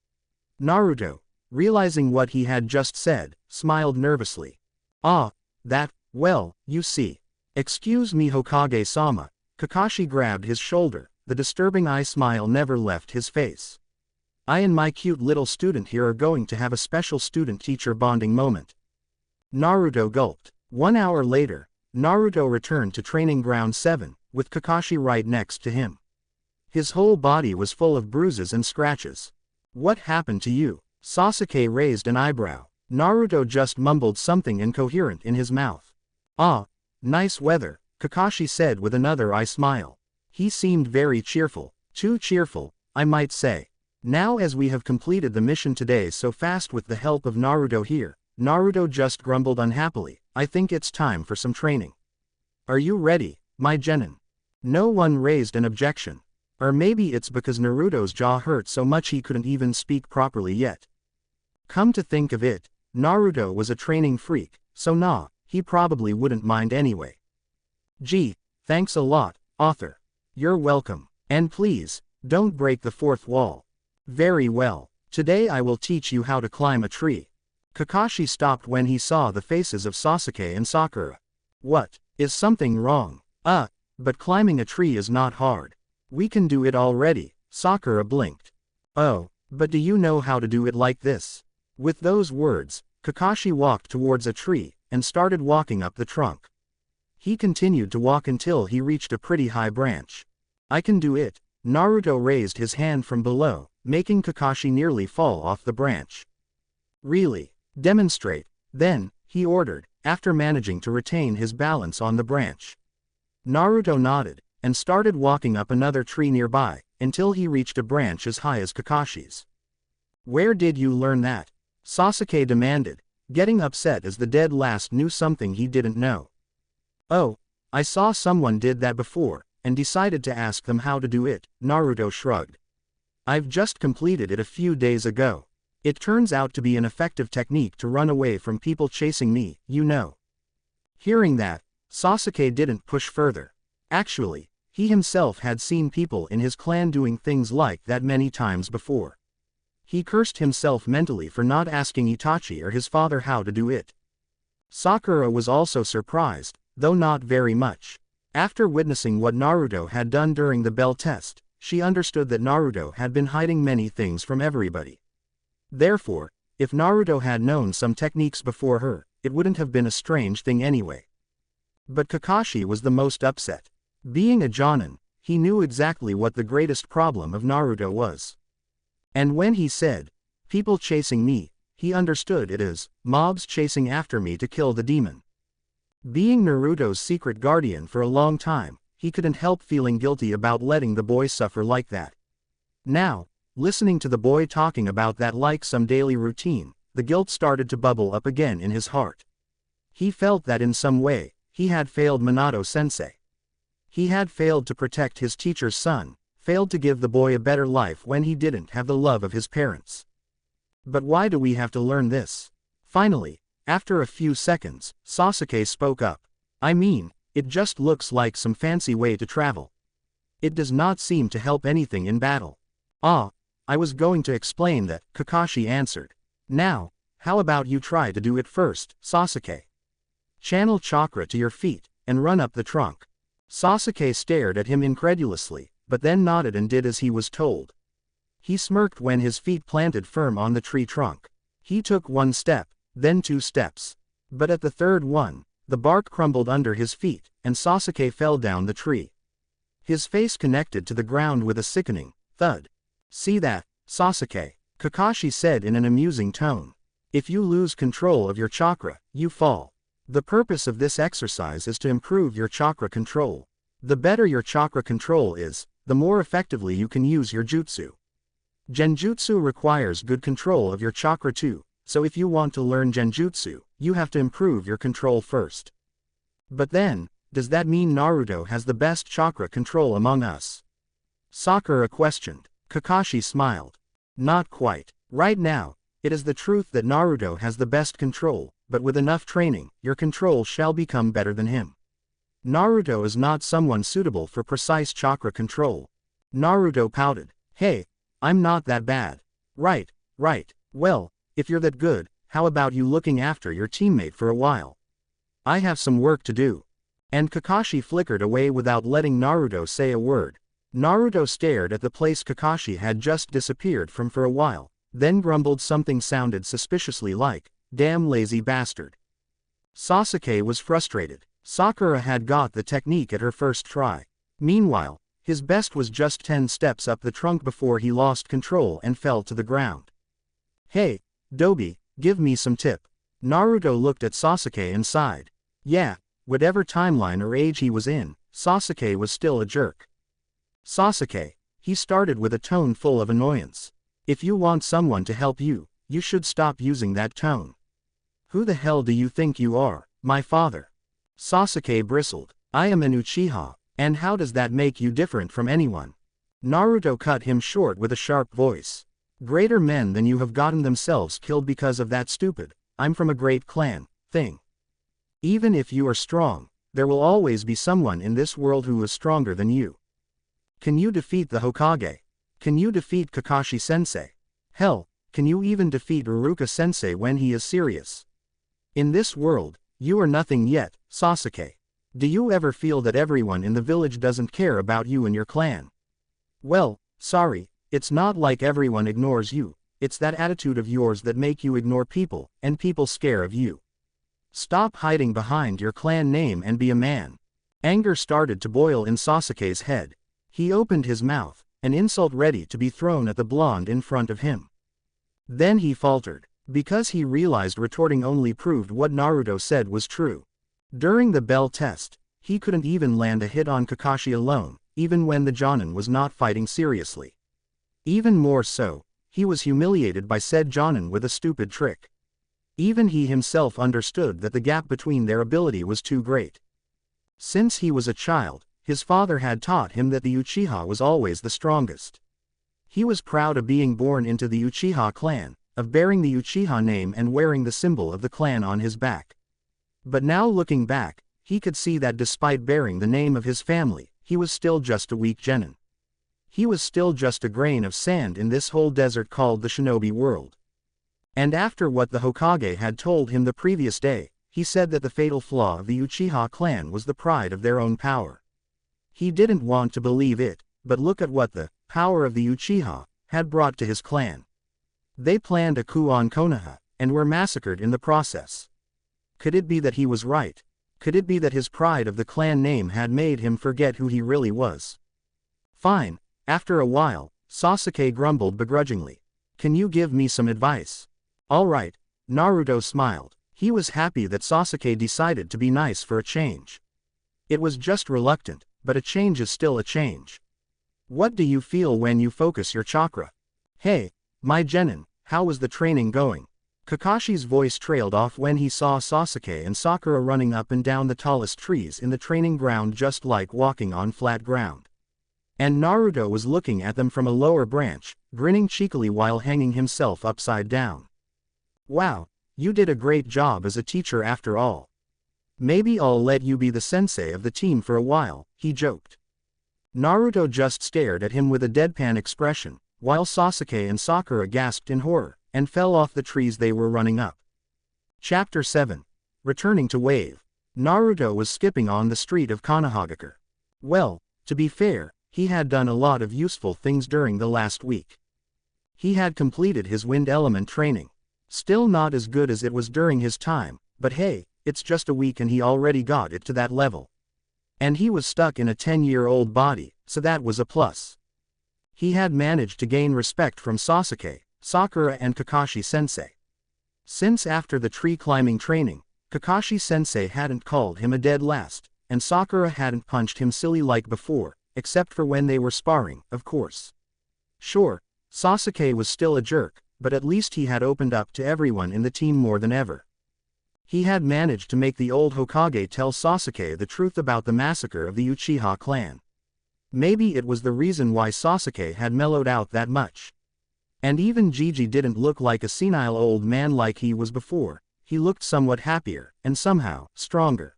Naruto, realizing what he had just said, smiled nervously. Ah, that, well, you see. Excuse me, Hokage-sama. Kakashi grabbed his shoulder, the disturbing eye smile never left his face. I and my cute little student here are going to have a special student-teacher bonding moment. Naruto gulped. 1 hour later, Naruto returned to Training Ground 7, with Kakashi right next to him. His whole body was full of bruises and scratches. What happened to you? Sasuke raised an eyebrow. Naruto just mumbled something incoherent in his mouth. Ah, nice weather, Kakashi said with another eye smile. He seemed very cheerful, too cheerful, I might say. Now as we have completed the mission today so fast with the help of Naruto here, Naruto just grumbled unhappily, I think it's time for some training. Are you ready, my genin? No one raised an objection. Or maybe it's because Naruto's jaw hurt so much he couldn't even speak properly yet. Come to think of it, Naruto was a training freak, so he probably wouldn't mind anyway. Gee, thanks a lot, author. You're welcome. And please, don't break the fourth wall. Very well. Today I will teach you how to climb a tree. Kakashi stopped when he saw the faces of Sasuke and Sakura. What? Is something wrong? But climbing a tree is not hard. We can do it already, Sakura blinked. Oh, but do you know how to do it like this? With those words, Kakashi walked towards a tree, and started walking up the trunk. He continued to walk until he reached a pretty high branch. I can do it. Naruto raised his hand from below, making Kakashi nearly fall off the branch. Really? Demonstrate, then, he ordered, after managing to retain his balance on the branch. Naruto nodded, and started walking up another tree nearby, until he reached a branch as high as Kakashi's. Where did you learn that? Sasuke demanded, getting upset as the dead last knew something he didn't know. Oh, I saw someone did that before, and decided to ask them how to do it, Naruto shrugged. I've just completed it a few days ago. It turns out to be an effective technique to run away from people chasing me, you know. Hearing that, Sasuke didn't push further. Actually, he himself had seen people in his clan doing things like that many times before. He cursed himself mentally for not asking Itachi or his father how to do it. Sakura was also surprised, though not very much. After witnessing what Naruto had done during the bell test, she understood that Naruto had been hiding many things from everybody. Therefore, if Naruto had known some techniques before her, it wouldn't have been a strange thing anyway. But Kakashi was the most upset. Being a Jonin, he knew exactly what the greatest problem of Naruto was. And when he said, people chasing me, he understood it as, mobs chasing after me to kill the demon. Being Naruto's secret guardian for a long time, he couldn't help feeling guilty about letting the boy suffer like that. Now, listening to the boy talking about that like some daily routine, the guilt started to bubble up again in his heart. He felt that in some way, he had failed Minato-sensei. He had failed to protect his teacher's son, failed to give the boy a better life when he didn't have the love of his parents. But why do we have to learn this? Finally, after a few seconds, Sasuke spoke up. I mean, it just looks like some fancy way to travel. It does not seem to help anything in battle. I was going to explain that, Kakashi answered. Now, how about you try to do it first, Sasuke? Channel chakra to your feet, and run up the trunk. Sasuke stared at him incredulously, but then nodded and did as he was told. He smirked when his feet planted firm on the tree trunk. He took 1 step, then 2 steps. But at the third one, the bark crumbled under his feet, and Sasuke fell down the tree. His face connected to the ground with a sickening thud. See that, Sasuke? Kakashi said in an amusing tone. If you lose control of your chakra, you fall. The purpose of this exercise is to improve your chakra control. The better your chakra control is, the more effectively you can use your jutsu. Genjutsu requires good control of your chakra too, so if you want to learn genjutsu, you have to improve your control first. But then, does that mean Naruto has the best chakra control among us? Sakura questioned. Kakashi smiled. Not quite. Right now, it is the truth that Naruto has the best control, but with enough training, your control shall become better than him. Naruto is not someone suitable for precise chakra control. Naruto pouted. Hey, I'm not that bad. Right. Well, if you're that good, how about you looking after your teammate for a while? I have some work to do. And Kakashi flickered away without letting Naruto say a word. Naruto stared at the place Kakashi had just disappeared from for a while, then grumbled something sounded suspiciously like, "Damn lazy bastard." Sasuke was frustrated. Sakura had got the technique at her first try. Meanwhile, his best was just 10 steps up the trunk before he lost control and fell to the ground. Hey, Dobi, give me some tip. Naruto looked at Sasuke and sighed. Yeah, whatever timeline or age he was in, Sasuke was still a jerk. Sasuke, he started with a tone full of annoyance. If you want someone to help you, you should stop using that tone. Who the hell do you think you are, my father? Sasuke bristled. I am an Uchiha, and how does that make you different from anyone? Naruto cut him short with a sharp voice. Greater men than you have gotten themselves killed because of that stupid, I'm from a great clan, thing. Even if you are strong, there will always be someone in this world who is stronger than you. Can you defeat the Hokage? Can you defeat Kakashi-sensei? Hell, can you even defeat Iruka-sensei when he is serious? In this world, you are nothing yet, Sasuke. Do you ever feel that everyone in the village doesn't care about you and your clan? Well, sorry, it's not like everyone ignores you, it's that attitude of yours that make you ignore people, and people scare of you. Stop hiding behind your clan name and be a man. Anger started to boil in Sasuke's head. He opened his mouth, an insult ready to be thrown at the blonde in front of him. Then he faltered, because he realized retorting only proved what Naruto said was true. During the bell test, he couldn't even land a hit on Kakashi alone, even when the Jonin was not fighting seriously. Even more so, he was humiliated by said Jonin with a stupid trick. Even he himself understood that the gap between their ability was too great. Since he was a child, his father had taught him that the Uchiha was always the strongest. He was proud of being born into the Uchiha clan, of bearing the Uchiha name and wearing the symbol of the clan on his back. But now looking back, he could see that despite bearing the name of his family, he was still just a weak genin. He was still just a grain of sand in this whole desert called the shinobi world. And after what the Hokage had told him the previous day, he said that the fatal flaw of the Uchiha clan was the pride of their own power. He didn't want to believe it, but look at what the power of the Uchiha had brought to his clan. They planned a coup on Konoha, and were massacred in the process. Could it be that he was right? Could it be that his pride of the clan name had made him forget who he really was? Fine. After a while, Sasuke grumbled begrudgingly. Can you give me some advice? Alright, Naruto smiled. He was happy that Sasuke decided to be nice for a change. It was just reluctant, but a change is still a change. What do you feel when you focus your chakra? Hey, my genin, how was the training going? Kakashi's voice trailed off when he saw Sasuke and Sakura running up and down the tallest trees in the training ground just like walking on flat ground. And Naruto was looking at them from a lower branch, grinning cheekily while hanging himself upside down. Wow, you did a great job as a teacher after all. Maybe I'll let you be the sensei of the team for a while, he joked. Naruto just stared at him with a deadpan expression, while Sasuke and Sakura gasped in horror, and fell off the trees they were running up. Chapter 7. Returning to Wave. Naruto was skipping on the street of Konohagakure. Well, to be fair, he had done a lot of useful things during the last week. He had completed his wind element training. Still not as good as it was during his time, but hey, it's just a week and he already got it to that level. And he was stuck in a 10-year-old body, so that was a plus. He had managed to gain respect from Sasuke, Sakura and Kakashi-sensei. Since after the tree-climbing training, Kakashi-sensei hadn't called him a dead last, and Sakura hadn't punched him silly like before, except for when they were sparring, of course. Sure, Sasuke was still a jerk, but at least he had opened up to everyone in the team more than ever. He had managed to make the old Hokage tell Sasuke the truth about the massacre of the Uchiha clan. Maybe it was the reason why Sasuke had mellowed out that much. And even Gigi didn't look like a senile old man like he was before, he looked somewhat happier, and somehow, stronger.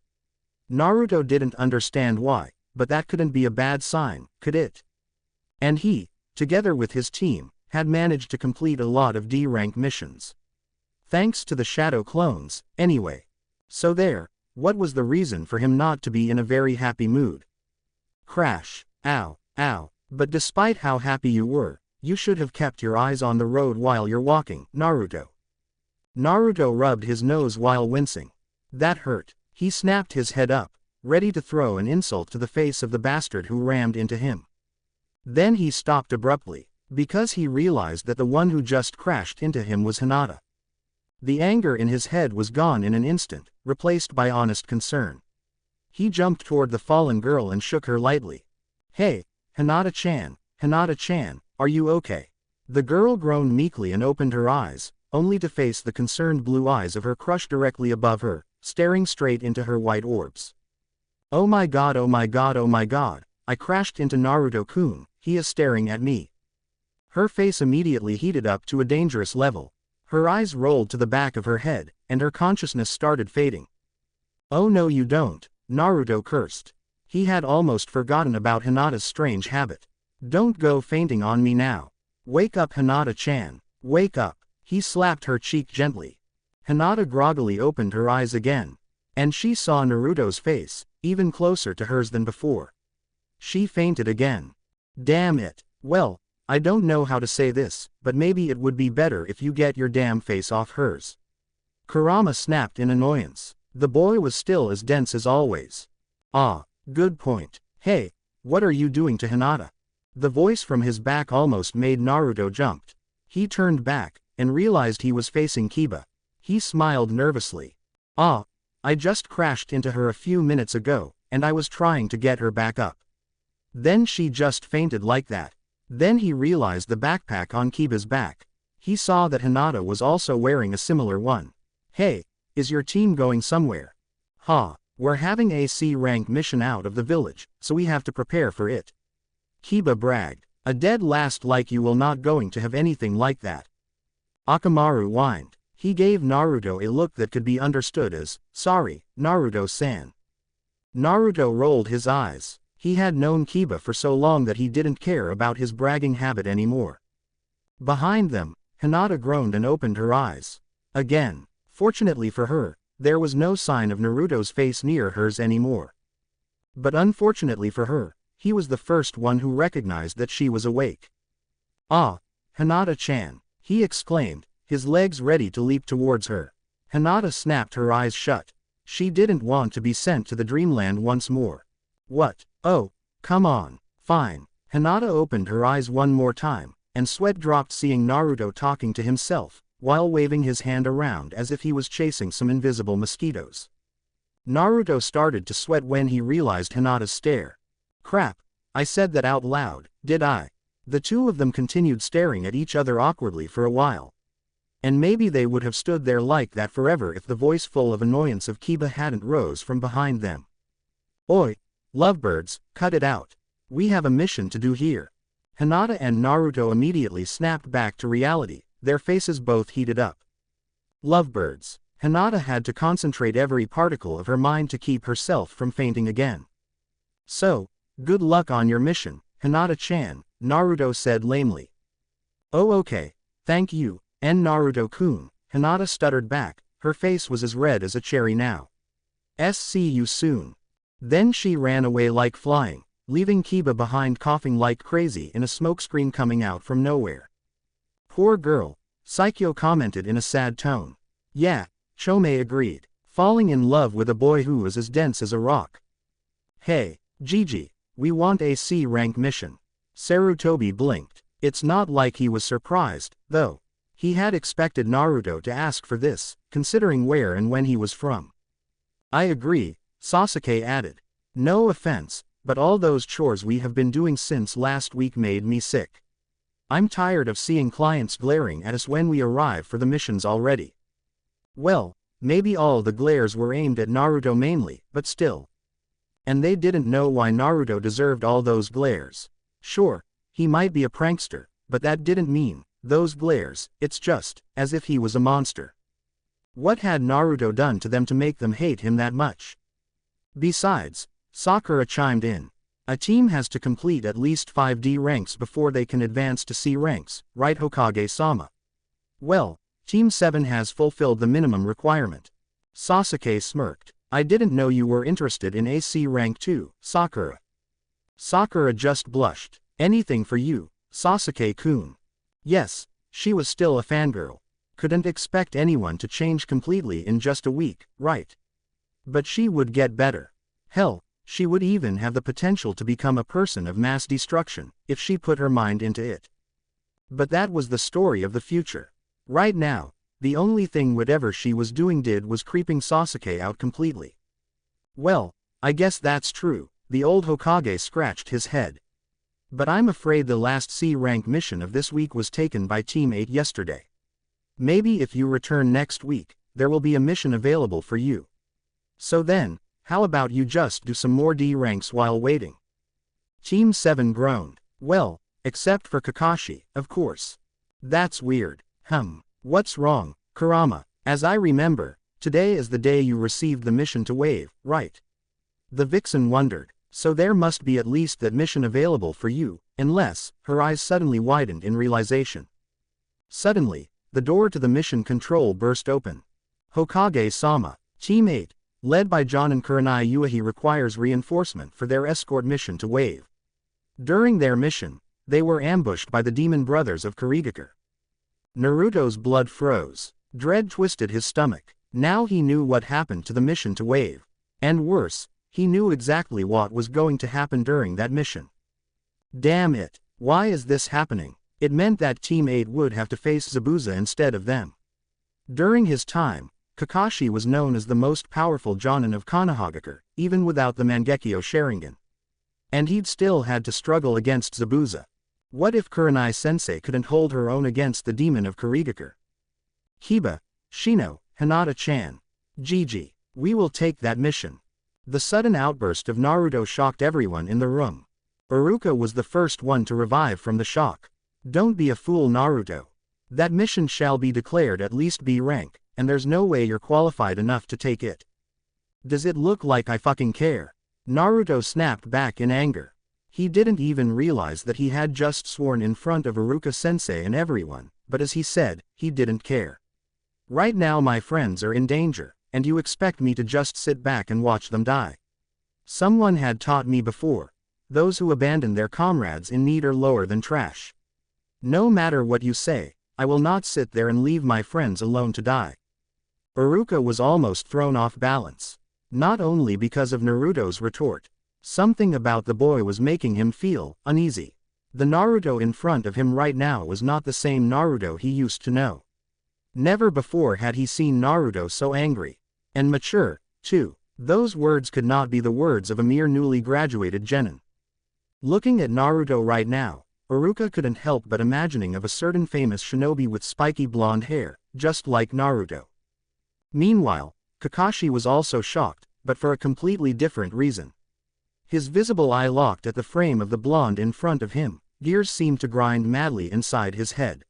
Naruto didn't understand why, but that couldn't be a bad sign, could it? And he, together with his team, had managed to complete a lot of D-rank missions. Thanks to the shadow clones, anyway. So there, what was the reason for him not to be in a very happy mood? Crash, ow, ow, but despite how happy you were, you should have kept your eyes on the road while you're walking, Naruto. Naruto rubbed his nose while wincing. That hurt. He snapped his head up, ready to throw an insult to the face of the bastard who rammed into him. Then he stopped abruptly, because he realized that the one who just crashed into him was Hinata. The anger in his head was gone in an instant, replaced by honest concern. He jumped toward the fallen girl and shook her lightly. "Hey, Hinata-chan, Hinata-chan, are you okay?" The girl groaned meekly and opened her eyes, only to face the concerned blue eyes of her crush directly above her, staring straight into her white orbs. "Oh my god, oh my god, oh my god, I crashed into Naruto-kun, he is staring at me." Her face immediately heated up to a dangerous level. Her eyes rolled to the back of her head, and her consciousness started fading. "Oh no you don't," Naruto cursed. He had almost forgotten about Hinata's strange habit. "Don't go fainting on me now. Wake up Hinata-chan, wake up." He slapped her cheek gently. Hinata groggily opened her eyes again. And she saw Naruto's face, even closer to hers than before. She fainted again. Damn it. Well, I don't know how to say this, but maybe it would be better if you get your damn face off hers. Kurama snapped in annoyance. The boy was still as dense as always. Ah, good point. Hey, what are you doing to Hinata? The voice from his back almost made Naruto jump. He turned back, and realized he was facing Kiba. He smiled nervously. "Ah, I just crashed into her a few minutes ago, and I was trying to get her back up. Then she just fainted like that." Then he realized the backpack on Kiba's back. He saw that Hinata was also wearing a similar one. "Hey, is your team going somewhere?" "Ha, we're having a C-rank mission out of the village, so we have to prepare for it." Kiba bragged. "A dead last like you will not going to have anything like that." Akamaru whined. He gave Naruto a look that could be understood as, "Sorry, Naruto-san." Naruto rolled his eyes. He had known Kiba for so long that he didn't care about his bragging habit anymore. Behind them, Hinata groaned and opened her eyes. Again. Fortunately for her, there was no sign of Naruto's face near hers anymore. But unfortunately for her, he was the first one who recognized that she was awake. "Ah, Hinata-chan," he exclaimed, his legs ready to leap towards her. Hinata snapped her eyes shut. She didn't want to be sent to the dreamland once more. "What? Oh, come on, fine." Hinata opened her eyes one more time, and sweat dropped seeing Naruto talking to himself, while waving his hand around as if he was chasing some invisible mosquitoes. Naruto started to sweat when he realized Hinata's stare. Crap, I said that out loud, did I? The two of them continued staring at each other awkwardly for a while. And maybe they would have stood there like that forever if the voice full of annoyance of Kiba hadn't rose from behind them. "Oi, lovebirds, cut it out. We have a mission to do here." Hinata and Naruto immediately snapped back to reality, their faces both heated up. Lovebirds. Hinata had to concentrate every particle of her mind to keep herself from fainting again. "So, good luck on your mission, Hinata-chan," Naruto said lamely. "Oh okay, thank you, and Naruto-kun," Hinata stuttered back, her face was as red as a cherry now. "See you soon." Then she ran away like flying, leaving Kiba behind coughing like crazy in a smokescreen coming out from nowhere. "Poor girl," Saikyo commented in a sad tone. "Yeah," Chome agreed, "falling in love with a boy who is as dense as a rock." "Hey, Gigi, we want a C-rank mission." Sarutobi blinked. It's not like he was surprised, though. He had expected Naruto to ask for this, considering where and when he was from. "I agree," Sasuke added. "No offense, but all those chores we have been doing since last week made me sick. I'm tired of seeing clients glaring at us when we arrive for the missions already." Well, maybe all the glares were aimed at Naruto mainly, but still. and they didn't know why Naruto deserved all those glares. Sure, he might be a prankster, but that didn't mean those glares. It's just as if he was a monster. What had Naruto done to them to make them hate him that much? Besides, Sakura chimed in. A team has to complete at least 5D ranks before they can advance to C ranks, right Hokage-sama? Well, Team 7 has fulfilled the minimum requirement. Sasuke smirked. I didn't know you were interested in a C rank too, Sakura. Sakura just blushed. Anything for you, Sasuke-kun. Yes, she was still a fangirl. Couldn't expect anyone to change completely in just a week, right? But she would get better. Hell, she would even have the potential to become a person of mass destruction, if she put her mind into it. But that was the story of the future. Right now, the only thing whatever she was doing was creeping Sasuke out completely. Well, I guess that's true, the old Hokage scratched his head. But I'm afraid the last C-rank mission of this week was taken by Team 8 yesterday. Maybe if you return next week, there will be a mission available for you. So then, how about you just do some more D ranks while waiting? Team 7 groaned. Well, except for Kakashi, of course. That's weird. What's wrong, Kurama? As I remember, today is the day you received the mission to Wave, right? The vixen wondered. So there must be at least that mission available for you, unless, her eyes suddenly widened in realization. Suddenly, the door to the mission control burst open. Hokage-sama, Team 8, led by John and Kurenai Yuahi requires reinforcement for their escort mission to Wave. During their mission, they were ambushed by the demon brothers of Kurigakure. Naruto's blood froze. Dread twisted his stomach. Now he knew what happened to the mission to Wave. And worse, he knew exactly what was going to happen during that mission. Damn it, why is this happening? It meant that Team 8 would have to face Zabuza instead of them. During his time, Kakashi was known as the most powerful Jonin of Konohagakure, even without the Mangekyo Sharingan. And he'd still had to struggle against Zabuza. What if Kurenai-sensei couldn't hold her own against the demon of Kurigakure? Kiba, Shino, Hinata-chan. Gigi, we will take that mission. The sudden outburst of Naruto shocked everyone in the room. Iruka was the first one to revive from the shock. Don't be a fool, Naruto. That mission shall be declared at least B rank, and there's no way you're qualified enough to take it. Does it look like I fucking care? Naruto snapped back in anger. He didn't even realize that he had just sworn in front of Iruka-sensei and everyone, but as he said, he didn't care. Right now my friends are in danger, and you expect me to just sit back and watch them die. Someone had taught me before, those who abandon their comrades in need are lower than trash. No matter what you say, I will not sit there and leave my friends alone to die. Iruka was almost thrown off balance. Not only because of Naruto's retort. Something about the boy was making him feel uneasy. The Naruto in front of him right now was not the same Naruto he used to know. Never before had he seen Naruto so angry. And mature, too. Those words could not be the words of a mere newly graduated genin. Looking at Naruto right now, Iruka couldn't help but imagining of a certain famous shinobi with spiky blonde hair, just like Naruto. Meanwhile, Kakashi was also shocked, but for a completely different reason. His visible eye locked at the frame of the blonde in front of him. Gears seemed to grind madly inside his head.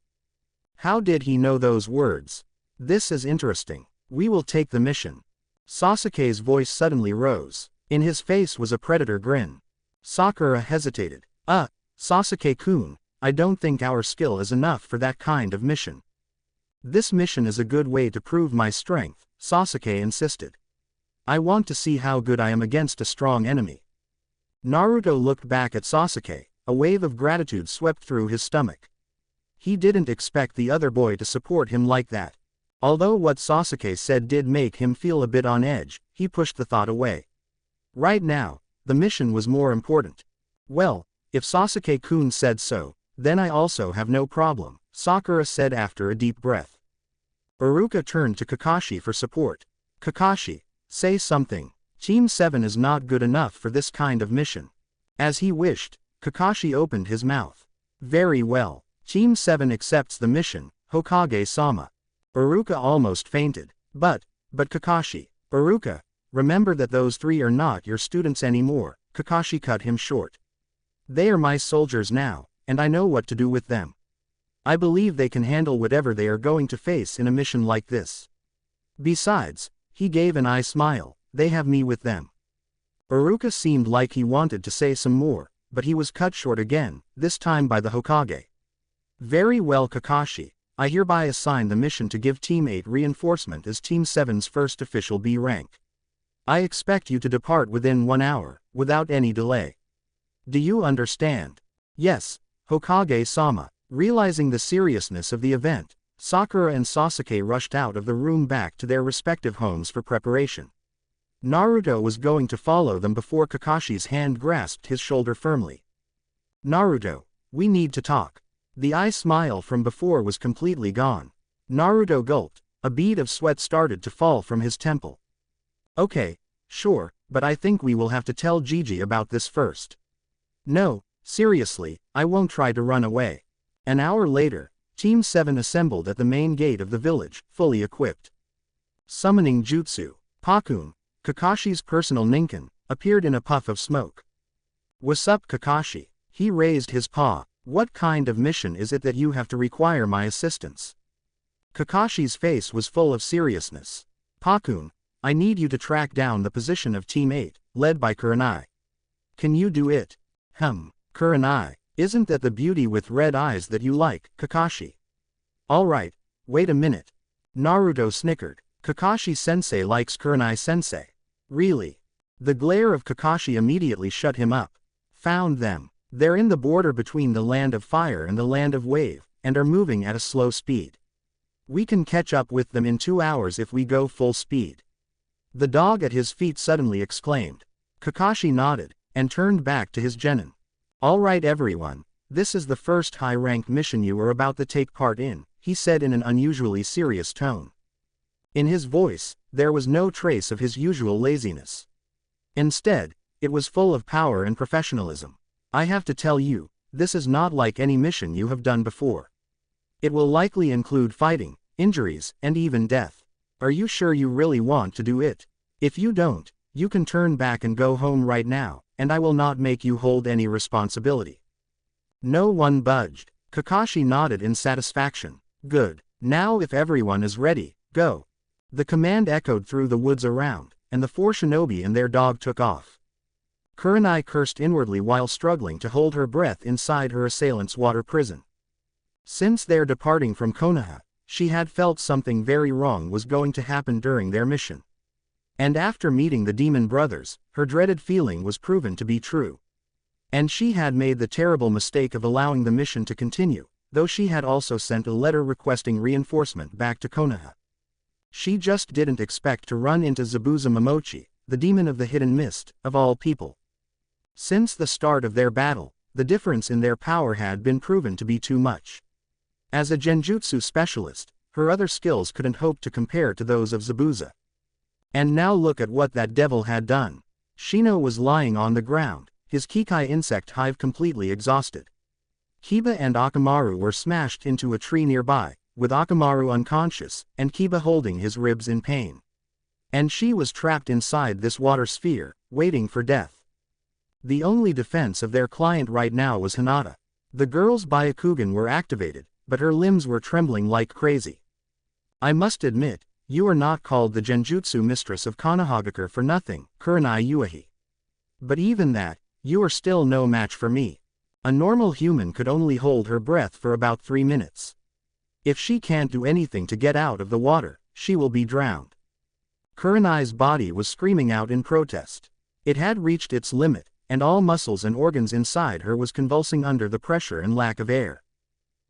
How did he know those words? This is interesting. We will take the mission. Sasuke's voice suddenly rose. In his face was a predator grin. Sakura hesitated. Sasuke-kun, I don't think our skill is enough for that kind of mission. This mission is a good way to prove my strength, Sasuke insisted. I want to see how good I am against a strong enemy. Naruto looked back at Sasuke, a wave of gratitude swept through his stomach. He didn't expect the other boy to support him like that. Although what Sasuke said did make him feel a bit on edge, he pushed the thought away. Right now, the mission was more important. Well, if Sasuke-kun said so, then I also have no problem, Sakura said after a deep breath. Iruka turned to Kakashi for support. Kakashi, say something. Team 7 is not good enough for this kind of mission. As he wished, Kakashi opened his mouth. Very well. Team 7 accepts the mission, Hokage-sama. Iruka almost fainted. But Kakashi. Iruka, remember that those three are not your students anymore, Kakashi cut him short. They are my soldiers now, and I know what to do with them. I believe they can handle whatever they are going to face in a mission like this. Besides, he gave an eye smile, they have me with them. Iruka seemed like he wanted to say some more, but he was cut short again, this time by the Hokage. Very well, Kakashi, I hereby assign the mission to give Team 8 reinforcement as Team 7's first official B rank. I expect you to depart within 1 hour, without any delay. Do you understand? Yes, Hokage-sama. Realizing the seriousness of the event, Sakura and Sasuke rushed out of the room back to their respective homes for preparation. Naruto was going to follow them before Kakashi's hand grasped his shoulder firmly. Naruto, we need to talk. The eye smile from before was completely gone. Naruto gulped, a bead of sweat started to fall from his temple. Okay, sure, but I think we will have to tell Gigi about this first. No, seriously, I won't try to run away. An hour later, Team 7 assembled at the main gate of the village, fully equipped. Summoning Jutsu, Pakun, Kakashi's personal ninken, appeared in a puff of smoke. What's up, Kakashi? He raised his paw. What kind of mission is it that you have to require my assistance? Kakashi's face was full of seriousness. Pakun, I need you to track down the position of Team 8, led by Kurenai. Can you do it? Kurenai. Isn't that the beauty with red eyes that you like, Kakashi? Alright, wait a minute. Naruto snickered. Kakashi-sensei likes Kurenai-sensei. Really? The glare of Kakashi immediately shut him up. Found them. They're in the border between the land of fire and the land of wave, and are moving at a slow speed. We can catch up with them in 2 hours if we go full speed. The dog at his feet suddenly exclaimed. Kakashi nodded, and turned back to his genin. Alright everyone, this is the first high-ranked mission you are about to take part in, he said in an unusually serious tone. In his voice, there was no trace of his usual laziness. Instead, it was full of power and professionalism. I have to tell you, this is not like any mission you have done before. It will likely include fighting, injuries, and even death. Are you sure you really want to do it? If you don't, you can turn back and go home right now, and I will not make you hold any responsibility. No one budged. Kakashi nodded in satisfaction. Good. Now if everyone is ready, go. The command echoed through the woods around, and the 4 shinobi and their dog took off. Kurenai cursed inwardly while struggling to hold her breath inside her assailant's water prison. Since their departing from Konoha, she had felt something very wrong was going to happen during their mission. And after meeting the demon brothers, her dreaded feeling was proven to be true. And she had made the terrible mistake of allowing the mission to continue, though she had also sent a letter requesting reinforcement back to Konoha. She just didn't expect to run into Zabuza Momochi, the demon of the hidden mist, of all people. Since the start of their battle, the difference in their power had been proven to be too much. As a genjutsu specialist, her other skills couldn't hope to compare to those of Zabuza. And now look at what that devil had done. Shino was lying on the ground, his Kikai insect hive completely exhausted. Kiba and Akamaru were smashed into a tree nearby, with Akamaru unconscious, and Kiba holding his ribs in pain. And she was trapped inside this water sphere, waiting for death. The only defense of their client right now was Hinata. The girl's Byakugan were activated, but her limbs were trembling like crazy. I must admit, you are not called the Genjutsu Mistress of Konohagakure for nothing, Kurenai Uehi. But even that, you are still no match for me. A normal human could only hold her breath for about 3 minutes. If she can't do anything to get out of the water, she will be drowned. Kurenai's body was screaming out in protest. It had reached its limit, and all muscles and organs inside her was convulsing under the pressure and lack of air.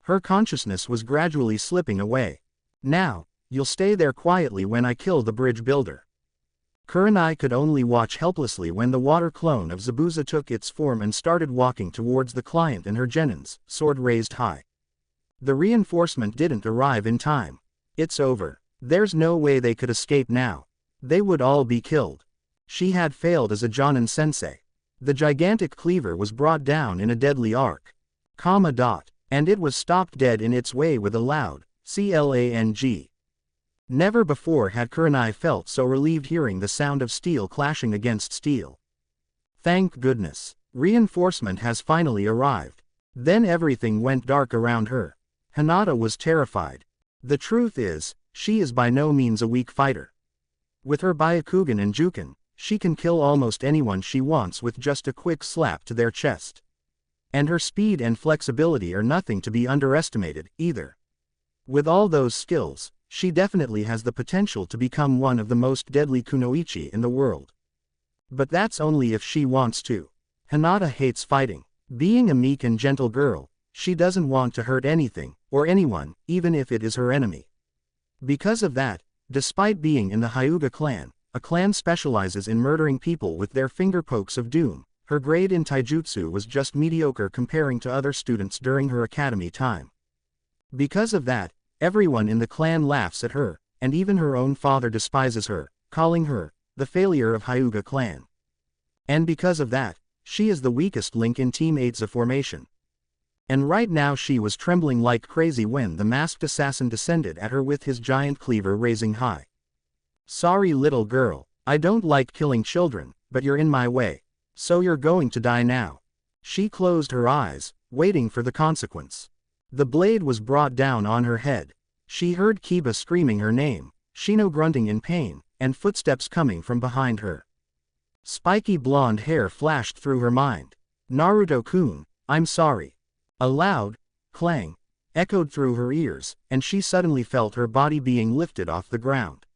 Her consciousness was gradually slipping away. Now, you'll stay there quietly when I kill the bridge builder. Kurenai could only watch helplessly when the water clone of Zabuza took its form and started walking towards the client and her genins, sword raised high. The reinforcement didn't arrive in time. It's over. There's no way they could escape now. They would all be killed. She had failed as a Jonin sensei. The gigantic cleaver was brought down in a deadly arc. And it was stopped dead in its way with a loud, clang. Never before had Kurenai felt so relieved hearing the sound of steel clashing against steel. Thank goodness. Reinforcement has finally arrived. Then everything went dark around her. Hinata was terrified. The truth is, she is by no means a weak fighter. With her Byakugan and Juken, she can kill almost anyone she wants with just a quick slap to their chest. And her speed and flexibility are nothing to be underestimated, either. With all those skills, she definitely has the potential to become one of the most deadly kunoichi in the world. But that's only if she wants to. Hinata hates fighting. Being a meek and gentle girl, she doesn't want to hurt anything, or anyone, even if it is her enemy. Because of that, despite being in the Hyuga clan, a clan specializes in murdering people with their finger pokes of doom, her grade in taijutsu was just mediocre comparing to other students during her academy time. Because of that, everyone in the clan laughs at her, and even her own father despises her, calling her the failure of Hyuga clan. And because of that, she is the weakest link in Team 8's formation. And right now she was trembling like crazy when the masked assassin descended at her with his giant cleaver raising high. Sorry little girl, I don't like killing children, but you're in my way. So you're going to die now. She closed her eyes, waiting for the consequence. The blade was brought down on her head. She heard Kiba screaming her name, Shino grunting in pain, and footsteps coming from behind her. Spiky blonde hair flashed through her mind. Naruto-kun, I'm sorry. A loud clang echoed through her ears, and she suddenly felt her body being lifted off the ground.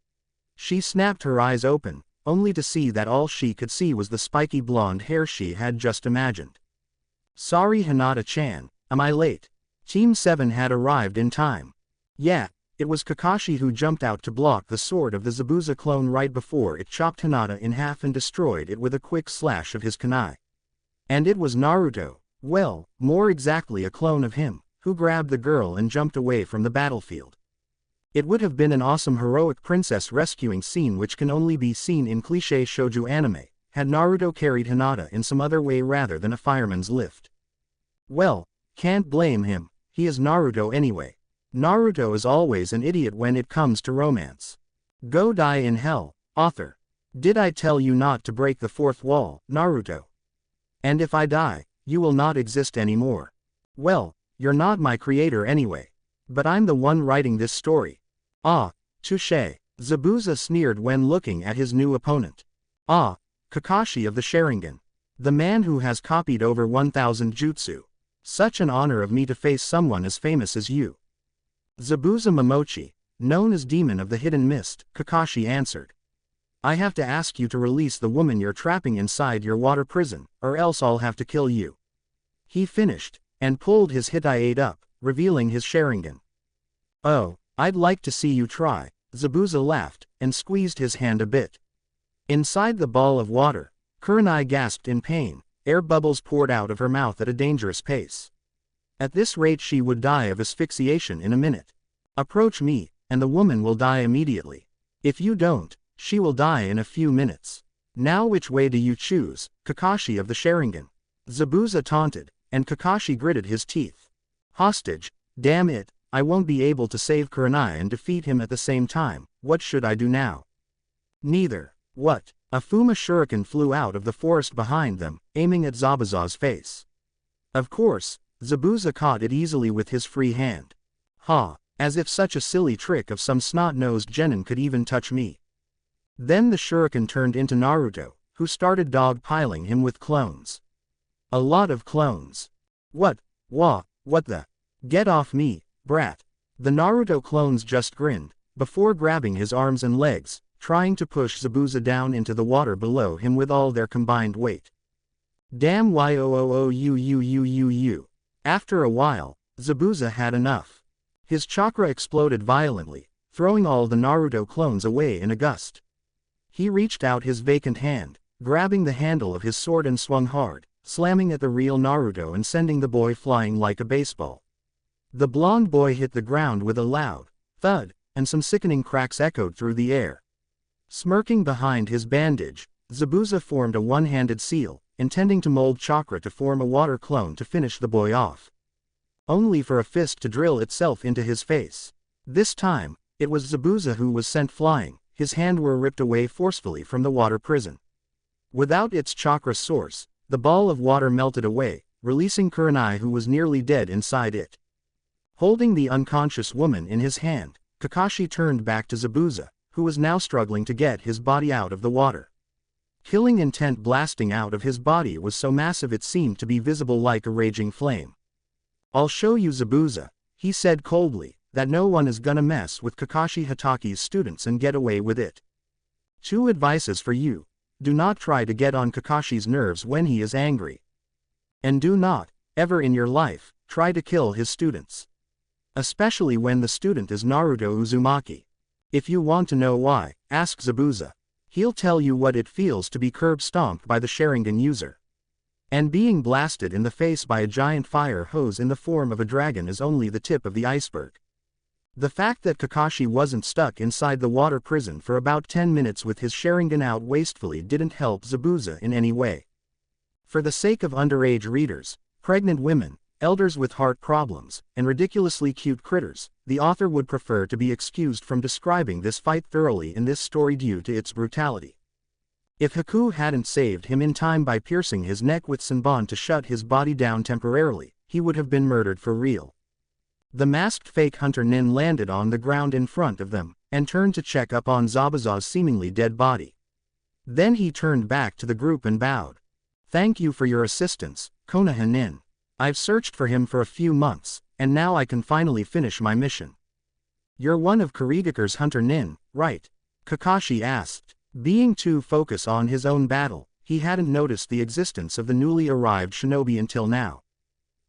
She snapped her eyes open, only to see that all she could see was the spiky blonde hair she had just imagined. Sorry Hinata-chan, am I late? Team 7 had arrived in time. Yeah, it was Kakashi who jumped out to block the sword of the Zabuza clone right before it chopped Hinata in half and destroyed it with a quick slash of his kunai. And it was Naruto, well, more exactly a clone of him, who grabbed the girl and jumped away from the battlefield. It would have been an awesome heroic princess rescuing scene which can only be seen in cliché shoujo anime, had Naruto carried Hinata in some other way rather than a fireman's lift. Well, can't blame him, he is Naruto anyway. Naruto is always an idiot when it comes to romance. Go die in hell, author. Did I tell you not to break the fourth wall, Naruto? And if I die, you will not exist anymore. Well, you're not my creator anyway. But I'm the one writing this story. Ah, touché. Zabuza sneered when looking at his new opponent. Ah, Kakashi of the Sharingan. The man who has copied over 1,000 jutsu. Such an honor of me to face someone as famous as you. Zabuza Momochi, known as Demon of the Hidden Mist, Kakashi answered. I have to ask you to release the woman you're trapping inside your water prison, or else I'll have to kill you. He finished, and pulled his Hitai-8 up, revealing his Sharingan. Oh, I'd like to see you try, Zabuza laughed, and squeezed his hand a bit. Inside the ball of water, Kurenai gasped in pain, air bubbles poured out of her mouth at a dangerous pace. At this rate she would die of asphyxiation in a minute. Approach me, and the woman will die immediately. If you don't, she will die in a few minutes. Now which way do you choose, Kakashi of the Sharingan? Zabuza taunted, and Kakashi gritted his teeth. Hostage, damn it, I won't be able to save Kurenai and defeat him at the same time, what should I do now? Neither. What? A Fuma shuriken flew out of the forest behind them, aiming at Zabuza's face. Of course, Zabuza caught it easily with his free hand. Ha, as if such a silly trick of some snot-nosed genin could even touch me. Then the shuriken turned into Naruto, who started dogpiling him with clones. A lot of clones. What the? Get off me, brat. The Naruto clones just grinned, before grabbing his arms and legs, trying to push Zabuza down into the water below him with all their combined weight. Damn you. After a while, Zabuza had enough. His chakra exploded violently, throwing all the Naruto clones away in a gust. He reached out his vacant hand, grabbing the handle of his sword and swung hard, slamming at the real Naruto and sending the boy flying like a baseball. The blonde boy hit the ground with a loud thud, and some sickening cracks echoed through the air. Smirking behind his bandage, Zabuza formed a one-handed seal, intending to mold chakra to form a water clone to finish the boy off. Only for a fist to drill itself into his face. This time, It was Zabuza who was sent flying, his hand were ripped away forcefully from the water prison. Without its chakra source, the ball of water melted away, releasing Kurenai who was nearly dead inside it. Holding the unconscious woman in his hand, Kakashi turned back to Zabuza, who was now struggling to get his body out of the water. Killing intent blasting out of his body was so massive it seemed to be visible like a raging flame. "I'll show you Zabuza," he said coldly, "that no one is gonna mess with Kakashi Hataki's students and get away with it. 2 advices for you. Do not try to get on Kakashi's nerves when he is angry. And do not, ever in your life, try to kill his students. Especially when the student is Naruto Uzumaki. If you want to know why, ask Zabuza. He'll tell you what it feels to be curb-stomped by the Sharingan user. And being blasted in the face by a giant fire hose in the form of a dragon is only the tip of the iceberg." The fact that Kakashi wasn't stuck inside the water prison for about 10 minutes with his Sharingan out wastefully didn't help Zabuza in any way. For the sake of underage readers, pregnant women, elders with heart problems, and ridiculously cute critters, the author would prefer to be excused from describing this fight thoroughly in this story due to its brutality. If Haku hadn't saved him in time by piercing his neck with Senbon to shut his body down temporarily, he would have been murdered for real. The masked fake hunter Nin landed on the ground in front of them, and turned to check up on Zabuza's seemingly dead body. Then he turned back to the group and bowed. "Thank you for your assistance, Konoha Nin. I've searched for him for a few months, and now I can finally finish my mission." "You're one of Kirigakure's hunter Nin, right?" Kakashi asked. Being too focused on his own battle, he hadn't noticed the existence of the newly arrived shinobi until now.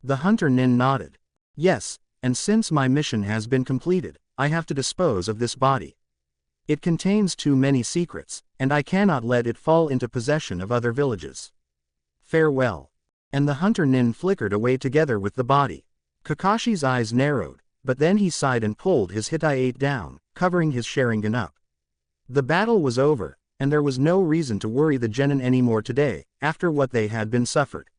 The hunter Nin nodded. "Yes, and since my mission has been completed, I have to dispose of this body. It contains too many secrets, and I cannot let it fall into possession of other villages. Farewell." And the hunter Nin flickered away together with the body. Kakashi's eyes narrowed, but then he sighed and pulled his Hitai-8 down, covering his Sharingan up. The battle was over, and there was no reason to worry the genin anymore today, after what they had been suffered.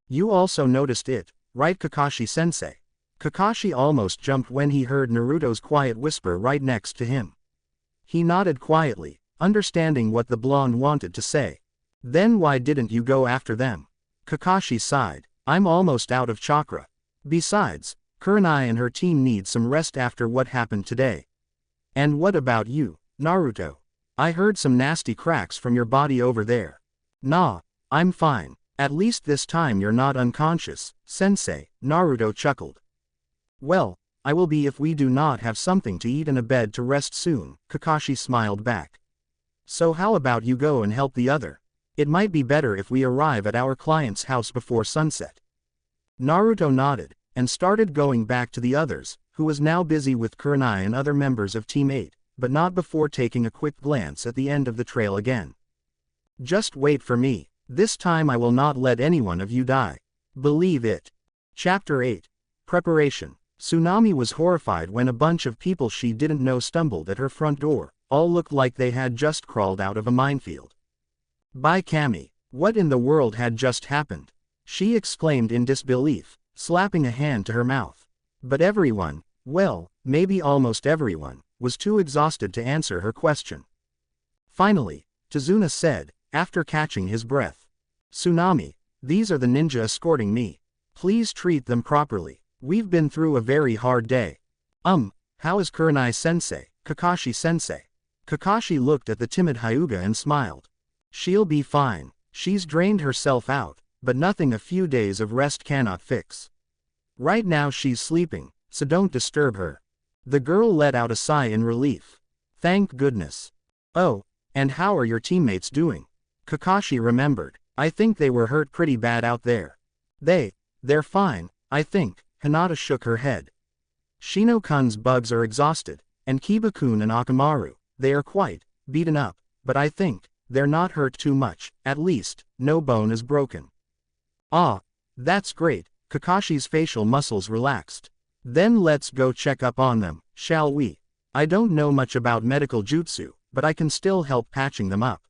"You also noticed it, right Kakashi-sensei?" Kakashi almost jumped when he heard Naruto's quiet whisper right next to him. He nodded quietly, understanding what the blonde wanted to say. "Then why didn't you go after them?" Kakashi sighed. "I'm almost out of chakra. Besides, Kurenai and her team need some rest after what happened today. And what about you, Naruto? I heard some nasty cracks from your body over there." "Nah, I'm fine. At least this time you're not unconscious, sensei," Naruto chuckled. "Well, I will be if we do not have something to eat and a bed to rest soon," Kakashi smiled back. "So how about you go and help the other? It might be better if we arrive at our client's house before sunset." Naruto nodded, and started going back to the others, who was now busy with Kurenai and other members of Team 8, but not before taking a quick glance at the end of the trail again. "Just wait for me. This time I will not let anyone of you die. Believe it." Chapter 8. Preparation. Tsunami was horrified when a bunch of people she didn't know stumbled at her front door. All looked like they had just crawled out of a minefield. "By Kami, what in the world had just happened?" she exclaimed in disbelief, slapping a hand to her mouth. But everyone, well, maybe almost everyone, was too exhausted to answer her question. Finally, Tazuna said, after catching his breath, "Tsunami, these are the ninja escorting me. Please treat them properly. We've been through a very hard day." How is Kurenai-sensei, Kakashi-sensei?" Kakashi looked at the timid Hyuga and smiled. "She'll be fine. She's drained herself out, but nothing a few days of rest cannot fix. Right now she's sleeping, so don't disturb her." The girl let out a sigh in relief. "Thank goodness. Oh, and how are your teammates doing?" Kakashi remembered. "I think they were hurt pretty bad out there." They're fine, I think." Hinata shook her head. "Shino-kun's bugs are exhausted, and Kiba-kun and Akamaru, they are quite beaten up, but I think they're not hurt too much, at least, no bone is broken." "Ah, that's great." Kakashi's facial muscles relaxed. "Then let's go check up on them, shall we? I don't know much about medical jutsu, but I can still help patching them up."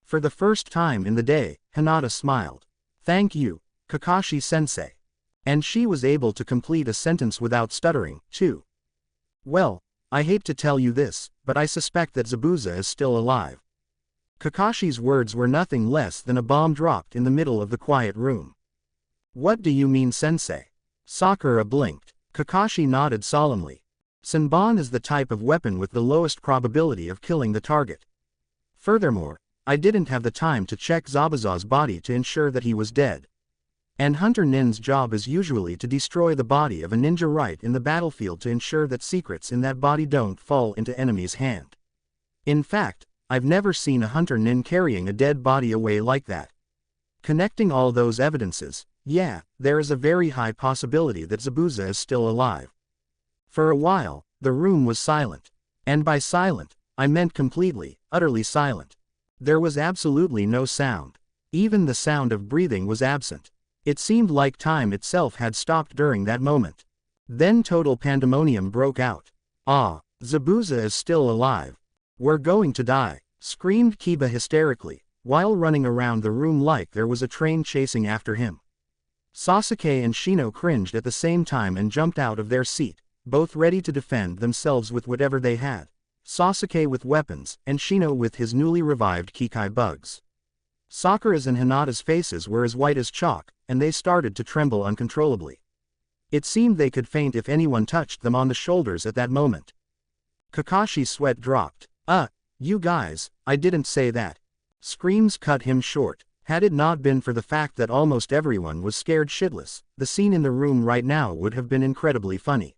For the first time in the day, Hinata smiled. "Thank you, Kakashi-sensei." And she was able to complete a sentence without stuttering, too. "Well, I hate to tell you this, but I suspect that Zabuza is still alive. Kakashi's words were nothing less than a bomb dropped in the middle of the quiet room. What do you mean, sensei? Sakura blinked. Kakashi nodded solemnly. Senbon is the type of weapon with the lowest probability of killing the target. Furthermore, I didn't have the time to check Zabuza's body to ensure that he was dead. And Hunter Nin's job is usually to destroy the body of a ninja right in the battlefield to ensure that secrets in that body don't fall into enemy's hand. In fact, I've never seen a Hunter Nin carrying a dead body away like that. Connecting all those evidences, yeah, there is a very high possibility that Zabuza is still alive. For a while, the room was silent. And by silent, I meant completely, utterly silent. There was absolutely no sound. Even the sound of breathing was absent. It seemed like time itself had stopped during that moment. Then total pandemonium broke out. Ah, Zabuza is still alive. We're going to die, screamed Kiba hysterically, while running around the room like there was a train chasing after him. Sasuke and Shino cringed at the same time and jumped out of their seat, both ready to defend themselves with whatever they had. Sasuke with weapons, and Shino with his newly revived Kikai bugs. Sakura's and Hinata's faces were as white as chalk, and they started to tremble uncontrollably. It seemed they could faint if anyone touched them on the shoulders at that moment. Kakashi's sweat dropped. You guys, I didn't say that. Screams cut him short. Had it not been for the fact that almost everyone was scared shitless, the scene in the room right now would have been incredibly funny.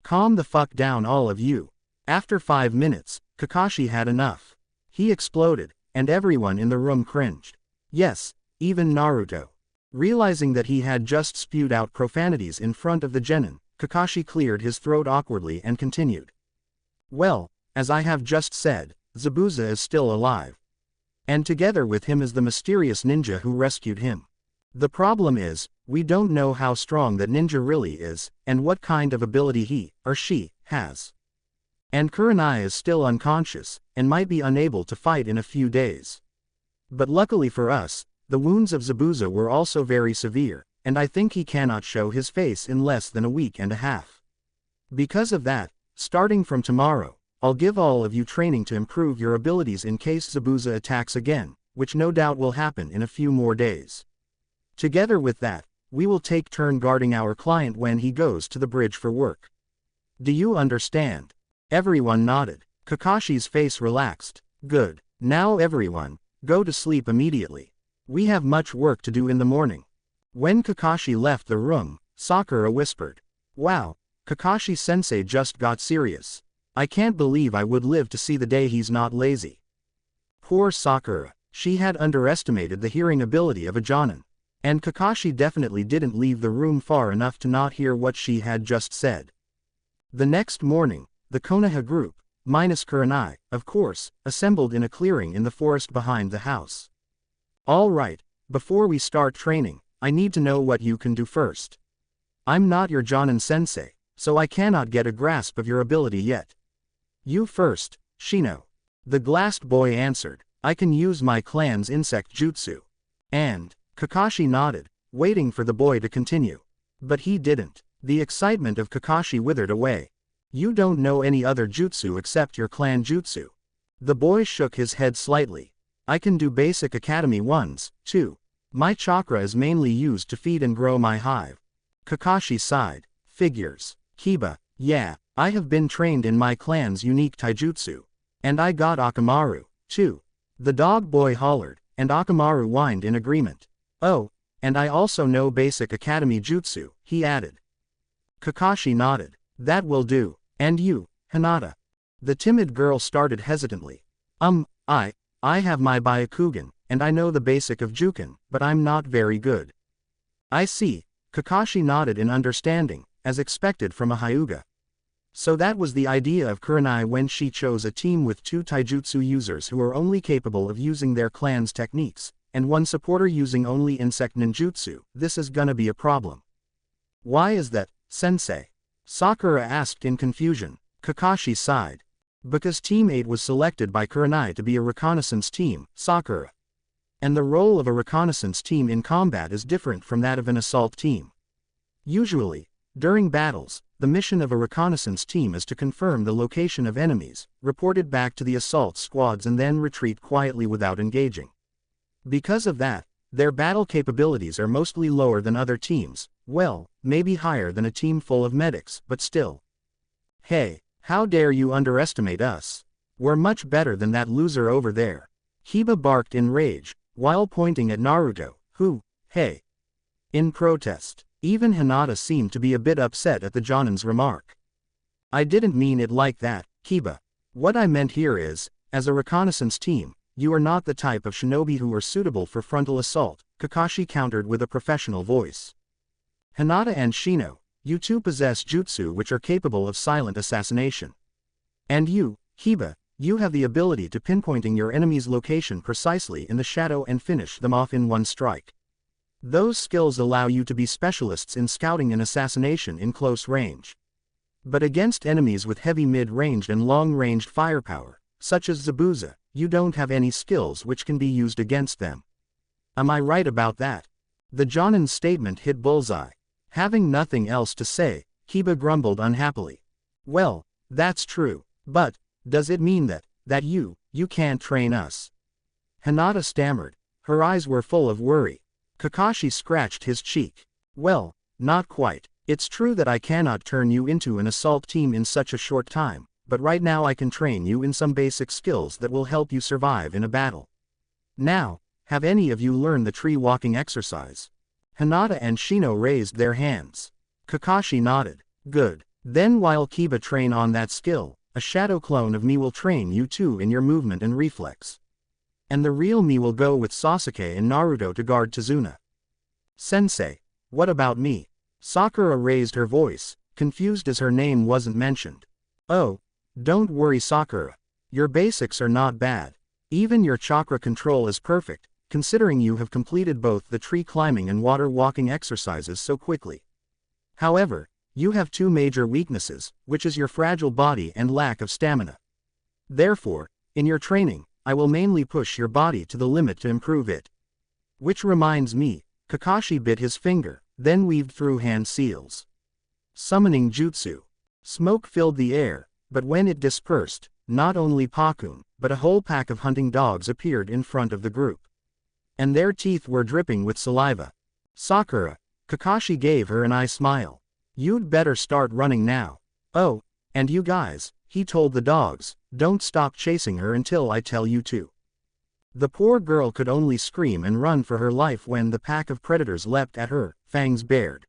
Calm the fuck down, all of you. After 5 minutes, Kakashi had enough. He exploded, and everyone in the room cringed. Yes, even Naruto. Realizing that he had just spewed out profanities in front of the genin, Kakashi cleared his throat awkwardly and continued. Well, as I have just said, Zabuza is still alive. And together with him is the mysterious ninja who rescued him. The problem is, we don't know how strong that ninja really is, and what kind of ability he, or she, has. And Kurenai is still unconscious, and might be unable to fight in a few days. But luckily for us, the wounds of Zabuza were also very severe, and I think he cannot show his face in less than a week and a half. Because of that, starting from tomorrow, I'll give all of you training to improve your abilities in case Zabuza attacks again, which no doubt will happen in a few more days. Together with that, we will take turn guarding our client when he goes to the bridge for work. Do you understand? Everyone nodded. Kakashi's face relaxed. Good. Now everyone, go to sleep immediately. We have much work to do in the morning. When Kakashi left the room, Sakura whispered. Wow, Kakashi-sensei just got serious. I can't believe I would live to see the day he's not lazy. Poor Sakura, she had underestimated the hearing ability of a Jonin. And Kakashi definitely didn't leave the room far enough to not hear what she had just said. The next morning, the Konoha group, minus Kurenai, of course, assembled in a clearing in the forest behind the house. All right, before we start training, I need to know what you can do first. I'm not your Jonin sensei, so I cannot get a grasp of your ability yet. You first, Shino. The glassed boy answered. I can use my clan's insect jutsu. And Kakashi nodded, waiting for the boy to continue. But he didn't. The excitement of Kakashi withered away. You don't know any other jutsu except your clan jutsu. The boy shook his head slightly. I can do basic academy ones, too. My chakra is mainly used to feed and grow my hive. Kakashi sighed. Figures. Kiba, yeah, I have been trained in my clan's unique taijutsu. And I got Akamaru, too. The dog boy hollered, and Akamaru whined in agreement. Oh, and I also know basic academy jutsu, he added. Kakashi nodded. That will do. And you, Hinata. The timid girl started hesitantly. I have my Byakugan, and I know the basic of Juken, but I'm not very good. I see. Kakashi nodded in understanding, as expected from a Hyuga. So that was the idea of Kurenai when she chose a team with 2 taijutsu users who are only capable of using their clan's techniques, and 1 supporter using only insect ninjutsu. This is gonna be a problem. Why is that, sensei? Sakura asked in confusion. Kakashi sighed. Because Team 8 was selected by Kurenai to be a reconnaissance team, Sakura. And the role of a reconnaissance team in combat is different from that of an assault team. Usually, During battles, the mission of a reconnaissance team is to confirm the location of enemies, report it back to the assault squads and then retreat quietly without engaging. Because of that, their battle capabilities are mostly lower than other teams, well, maybe higher than a team full of medics, but still. Hey, how dare you underestimate us? We're much better than that loser over there. Kiba barked in rage, while pointing at Naruto, who, hey. In protest, even Hinata seemed to be a bit upset at the Jonin's remark. I didn't mean it like that, Kiba. What I meant here is, as a reconnaissance team, you are not the type of shinobi who are suitable for frontal assault, Kakashi countered with a professional voice. Hinata and Shino, you two possess jutsu which are capable of silent assassination. And you, Kiba, you have the ability to pinpointing your enemy's location precisely in the shadow and finish them off in one strike. Those skills allow you to be specialists in scouting and assassination in close range. But against enemies with heavy mid-ranged and long-ranged firepower, such as Zabuza, you don't have any skills which can be used against them. Am I right about that? The Jonin's statement hit bullseye. Having nothing else to say, Kiba grumbled unhappily. Well, that's true, but, does it mean that you can't train us? Hinata stammered. Her eyes were full of worry. Kakashi scratched his cheek. Well, not quite. It's true that I cannot turn you into an assault team in such a short time, but right now I can train you in some basic skills that will help you survive in a battle. Now, have any of you learned the tree walking exercise? Hinata and Shino raised their hands. Kakashi nodded. Good. Then while Kiba train on that skill, a shadow clone of me will train you too in your movement and reflex. And the real me will go with Sasuke and Naruto to guard Tazuna. Sensei, what about me? Sakura raised her voice, confused as her name wasn't mentioned. Oh, don't worry Sakura. Your basics are not bad. Even your chakra control is perfect, considering you have completed both the tree climbing and water walking exercises so quickly. However, you have two major weaknesses, which is your fragile body and lack of stamina. Therefore, in your training, I will mainly push your body to the limit to improve it. Which reminds me, Kakashi bit his finger, then weaved through hand seals. Summoning jutsu. Smoke filled the air, but when it dispersed, not only Pakun, but a whole pack of hunting dogs appeared in front of the group. And their teeth were dripping with saliva. Sakura, Kakashi gave her an eye smile. You'd better start running now. Oh, and you guys, he told the dogs, don't stop chasing her until I tell you to. The poor girl could only scream and run for her life when the pack of predators leapt at her, fangs bared.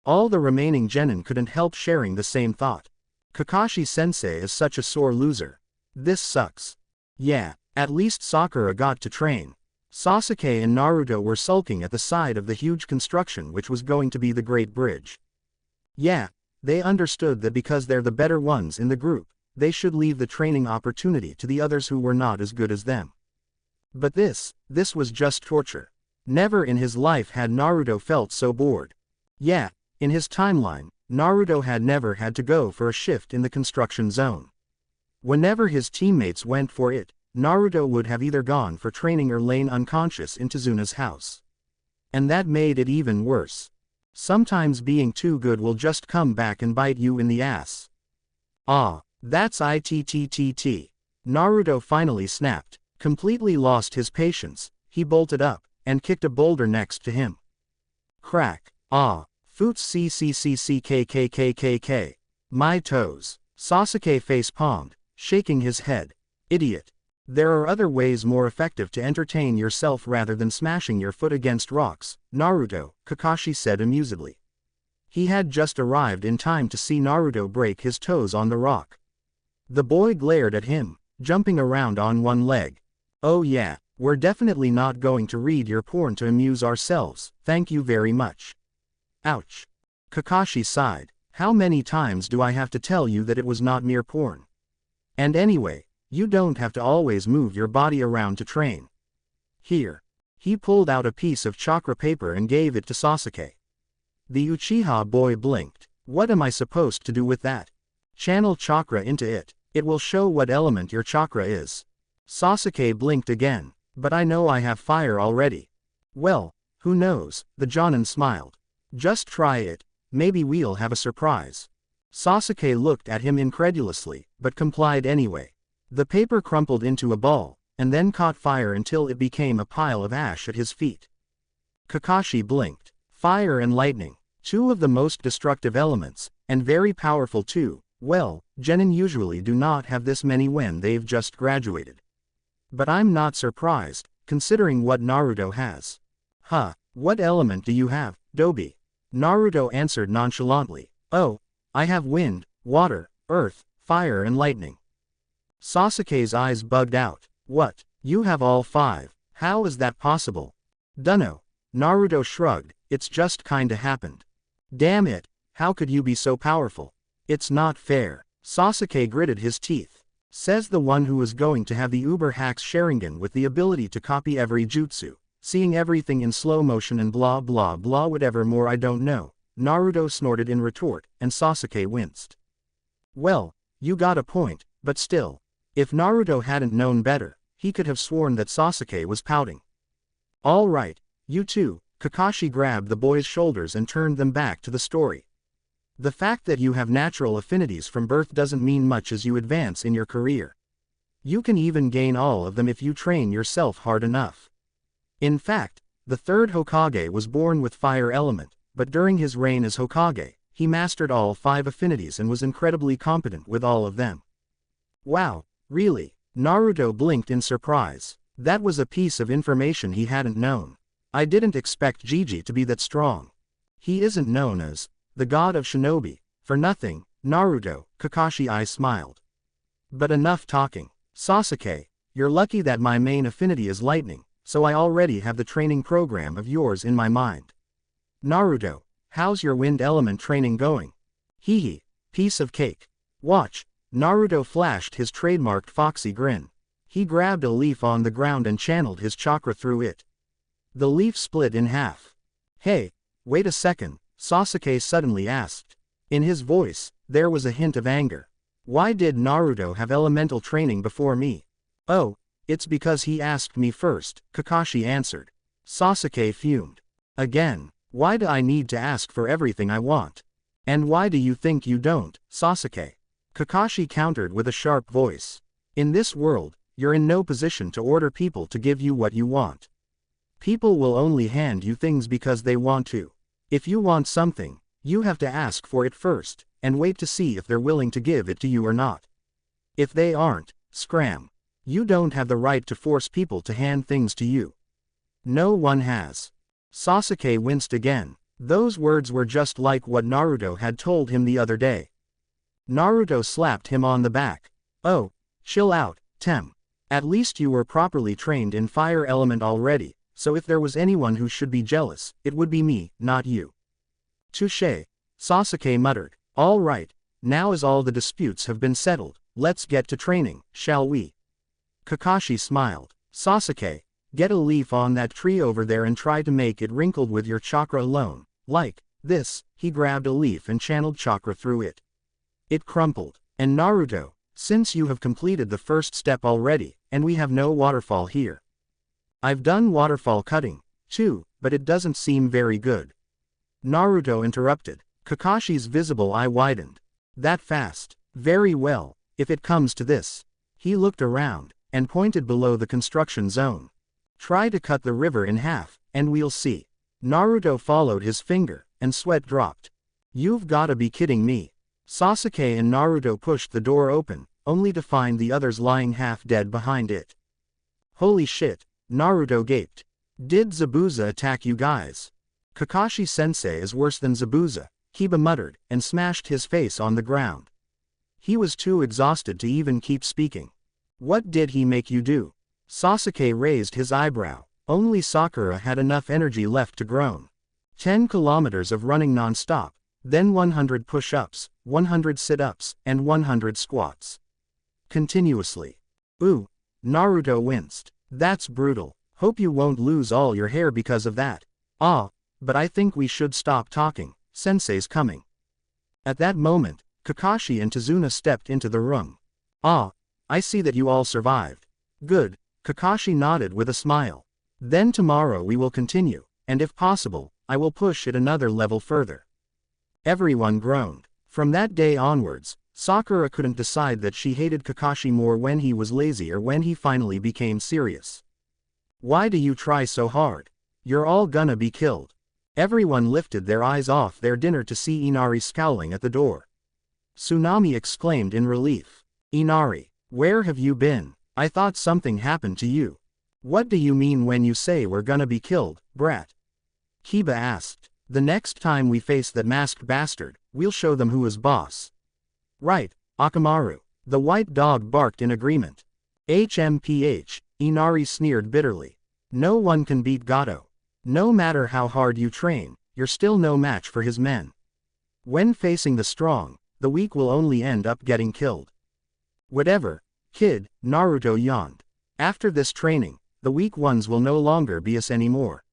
All the remaining genin couldn't help sharing the same thought. Kakashi-sensei is such a sore loser. This sucks. Yeah, at least Sakura got to train. Sasuke and Naruto were sulking at the side of the huge construction which was going to be the Great Bridge. Yeah, they understood that because they're the better ones in the group, they should leave the training opportunity to the others who were not as good as them. But this was just torture. Never in his life had Naruto felt so bored. Yeah, in his timeline, Naruto had never had to go for a shift in the construction zone. Whenever his teammates went for it, Naruto would have either gone for training or lain unconscious in Tazuna's house. And that made it even worse. Sometimes being too good will just come back and bite you in the ass. Ah, that's ITTTT. Naruto finally snapped, completely lost his patience, he bolted up, and kicked a boulder next to him. Crack. Ah. Foots cccckkkkk. My toes. Sasuke face-palmed, shaking his head. Idiot. There are other ways more effective to entertain yourself rather than smashing your foot against rocks, Naruto, Kakashi said amusedly. He had just arrived in time to see Naruto break his toes on the rock. The boy glared at him, jumping around on one leg. Oh yeah, we're definitely not going to read your porn to amuse ourselves, thank you very much. Ouch. Kakashi sighed. How many times do I have to tell you that it was not mere porn? And anyway, you don't have to always move your body around to train. Here. He pulled out a piece of chakra paper and gave it to Sasuke. The Uchiha boy blinked. What am I supposed to do with that? Channel chakra into it. It will show what element your chakra is. Sasuke blinked again. But I know I have fire already. Well, who knows, the Jonin smiled. Just try it. maybe we'll have a surprise. Sasuke looked at him incredulously, but complied anyway. The paper crumpled into a ball, and then caught fire until it became a pile of ash at his feet. Kakashi blinked. Fire and lightning, two of the most destructive elements, and very powerful too. Well, genin usually do not have this many when they've just graduated. But I'm not surprised, considering what Naruto has. Huh, what element do you have, Dobi? Naruto answered nonchalantly. Oh, I have wind, water, earth, fire and lightning. Sasuke's eyes bugged out. What, you have all 5, how is that possible? Dunno. Naruto shrugged, it's just kinda happened. Damn it, how could you be so powerful? It's not fair. Sasuke gritted his teeth. Says the one who was going to have the Uber Hacks Sharingan with the ability to copy every jutsu, seeing everything in slow motion and blah blah blah whatever more I don't know. Naruto snorted in retort, and Sasuke winced. Well, you got a point, but still. If Naruto hadn't known better, he could have sworn that Sasuke was pouting. All right, you two. Kakashi grabbed the boy's shoulders and turned them back to the story. The fact that you have natural affinities from birth doesn't mean much as you advance in your career. You can even gain all of them if you train yourself hard enough. In fact, the third Hokage was born with fire element, but during his reign as Hokage, he mastered all 5 affinities and was incredibly competent with all of them. Wow, really? Naruto blinked in surprise. That was a piece of information he hadn't known. I didn't expect Gigi to be that strong. He isn't known as the god of shinobi for nothing, Naruto. Kakashi I smiled. But enough talking. Sasuke, you're lucky that my main affinity is lightning, so I already have the training program of yours in my mind. Naruto, how's your wind element training going? Hehe, piece of cake. Watch. Naruto flashed his trademarked foxy grin. He grabbed a leaf on the ground and channeled his chakra through it. The leaf split in half. Hey, wait a second, Sasuke suddenly asked. In his voice, there was a hint of anger. Why did Naruto have elemental training before me? Oh, it's because he asked me first, Kakashi answered. Sasuke fumed. Again, why do I need to ask for everything I want? And why do you think you don't, Sasuke? Kakashi countered with a sharp voice. In this world, you're in no position to order people to give you what you want. People will only hand you things because they want to. If you want something, you have to ask for it first, and wait to see if they're willing to give it to you or not. If they aren't, scram. You don't have the right to force people to hand things to you. No one has. Sasuke winced again. Those words were just like what Naruto had told him the other day. Naruto slapped him on the back. Oh, chill out, Tem. At least you were properly trained in fire element already. So if there was anyone who should be jealous, it would be me, not you. Touché, Sasuke muttered. All right, now as all the disputes have been settled, let's get to training, shall we? Kakashi smiled. Sasuke, get a leaf on that tree over there and try to make it wrinkled with your chakra alone. Like this. He grabbed a leaf and channeled chakra through it. It crumpled. And Naruto, since you have completed the first step already, and we have no waterfall here. I've done waterfall cutting, too, but it doesn't seem very good. Naruto interrupted. Kakashi's visible eye widened. That fast? Very well, if it comes to this. He looked around, and pointed below the construction zone. Try to cut the river in half, and we'll see. Naruto followed his finger, and sweat dropped. You've gotta be kidding me. Sasuke and Naruto pushed the door open, only to find the others lying half dead behind it. Holy shit. Naruto gaped. Did Zabuza attack you guys? Kakashi-sensei is worse than Zabuza, Kiba muttered, and smashed his face on the ground. He was too exhausted to even keep speaking. What did he make you do? Sasuke raised his eyebrow. Only Sakura had enough energy left to groan. 10 kilometers of running non-stop, then 100 push-ups, 100 sit-ups, and 100 squats. Continuously. Ooh, Naruto winced. That's brutal. Hope you won't lose all your hair because of that. Ah, but I think we should stop talking. Sensei's coming. At that moment, Kakashi and Tazuna stepped into the room. Ah, I see that you all survived. Good, Kakashi nodded with a smile. Then tomorrow we will continue, and if possible, I will push it another level further. Everyone groaned. From that day onwards, Sakura couldn't decide that she hated Kakashi more when he was lazy or when he finally became serious. Why do you try so hard? You're all gonna be killed. Everyone lifted their eyes off their dinner to see Inari scowling at the door. Tsunami exclaimed in relief. Inari, where have you been? I thought something happened to you. What do you mean when you say we're gonna be killed, brat? Kiba asked. The next time we face that masked bastard, we'll show them who is boss. Right, Akamaru. The white dog barked in agreement. HMPH, Inari sneered bitterly. No one can beat Gato. No matter how hard you train, you're still no match for his men. When facing the strong, the weak will only end up getting killed. Whatever, kid, Naruto yawned. After this training, the weak ones will no longer be us anymore.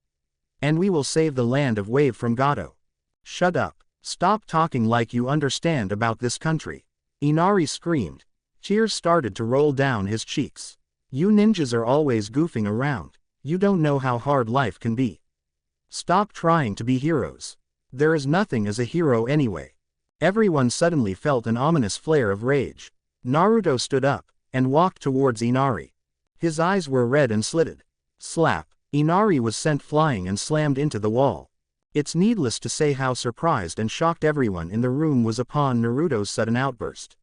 And we will save the land of Wave from Gato. Shut up. Stop talking like you understand about this country. Inari screamed. Tears started to roll down his cheeks. You ninjas are always goofing around. You don't know how hard life can be. Stop trying to be heroes. There is nothing as a hero anyway. Everyone suddenly felt an ominous flare of rage. Naruto stood up and walked towards Inari. His eyes were red and slitted. Slap. Inari was sent flying and slammed into the wall. It's needless to say how surprised and shocked everyone in the room was upon Naruto's sudden outburst.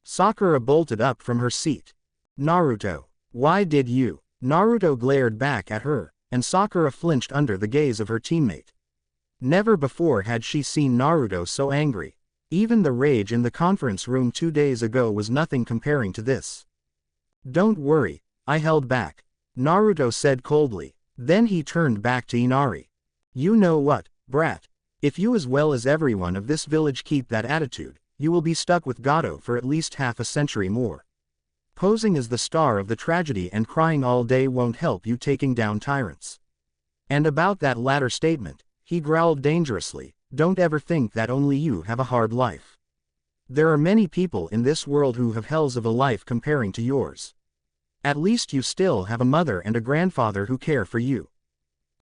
Sakura bolted up from her seat. Naruto, why did you? Naruto glared back at her, and Sakura flinched under the gaze of her teammate. Never before had she seen Naruto so angry. Even the rage in the conference room 2 days ago was nothing comparing to this. Don't worry, I held back, Naruto said coldly. Then he turned back to Inari. You know what, brat? If you as well as everyone of this village keep that attitude, you will be stuck with Gato for at least half a century more. Posing as the star of the tragedy and crying all day won't help you taking down tyrants. And about that latter statement, he growled dangerously, don't ever think that only you have a hard life. There are many people in this world who have hells of a life comparing to yours. At least you still have a mother and a grandfather who care for you.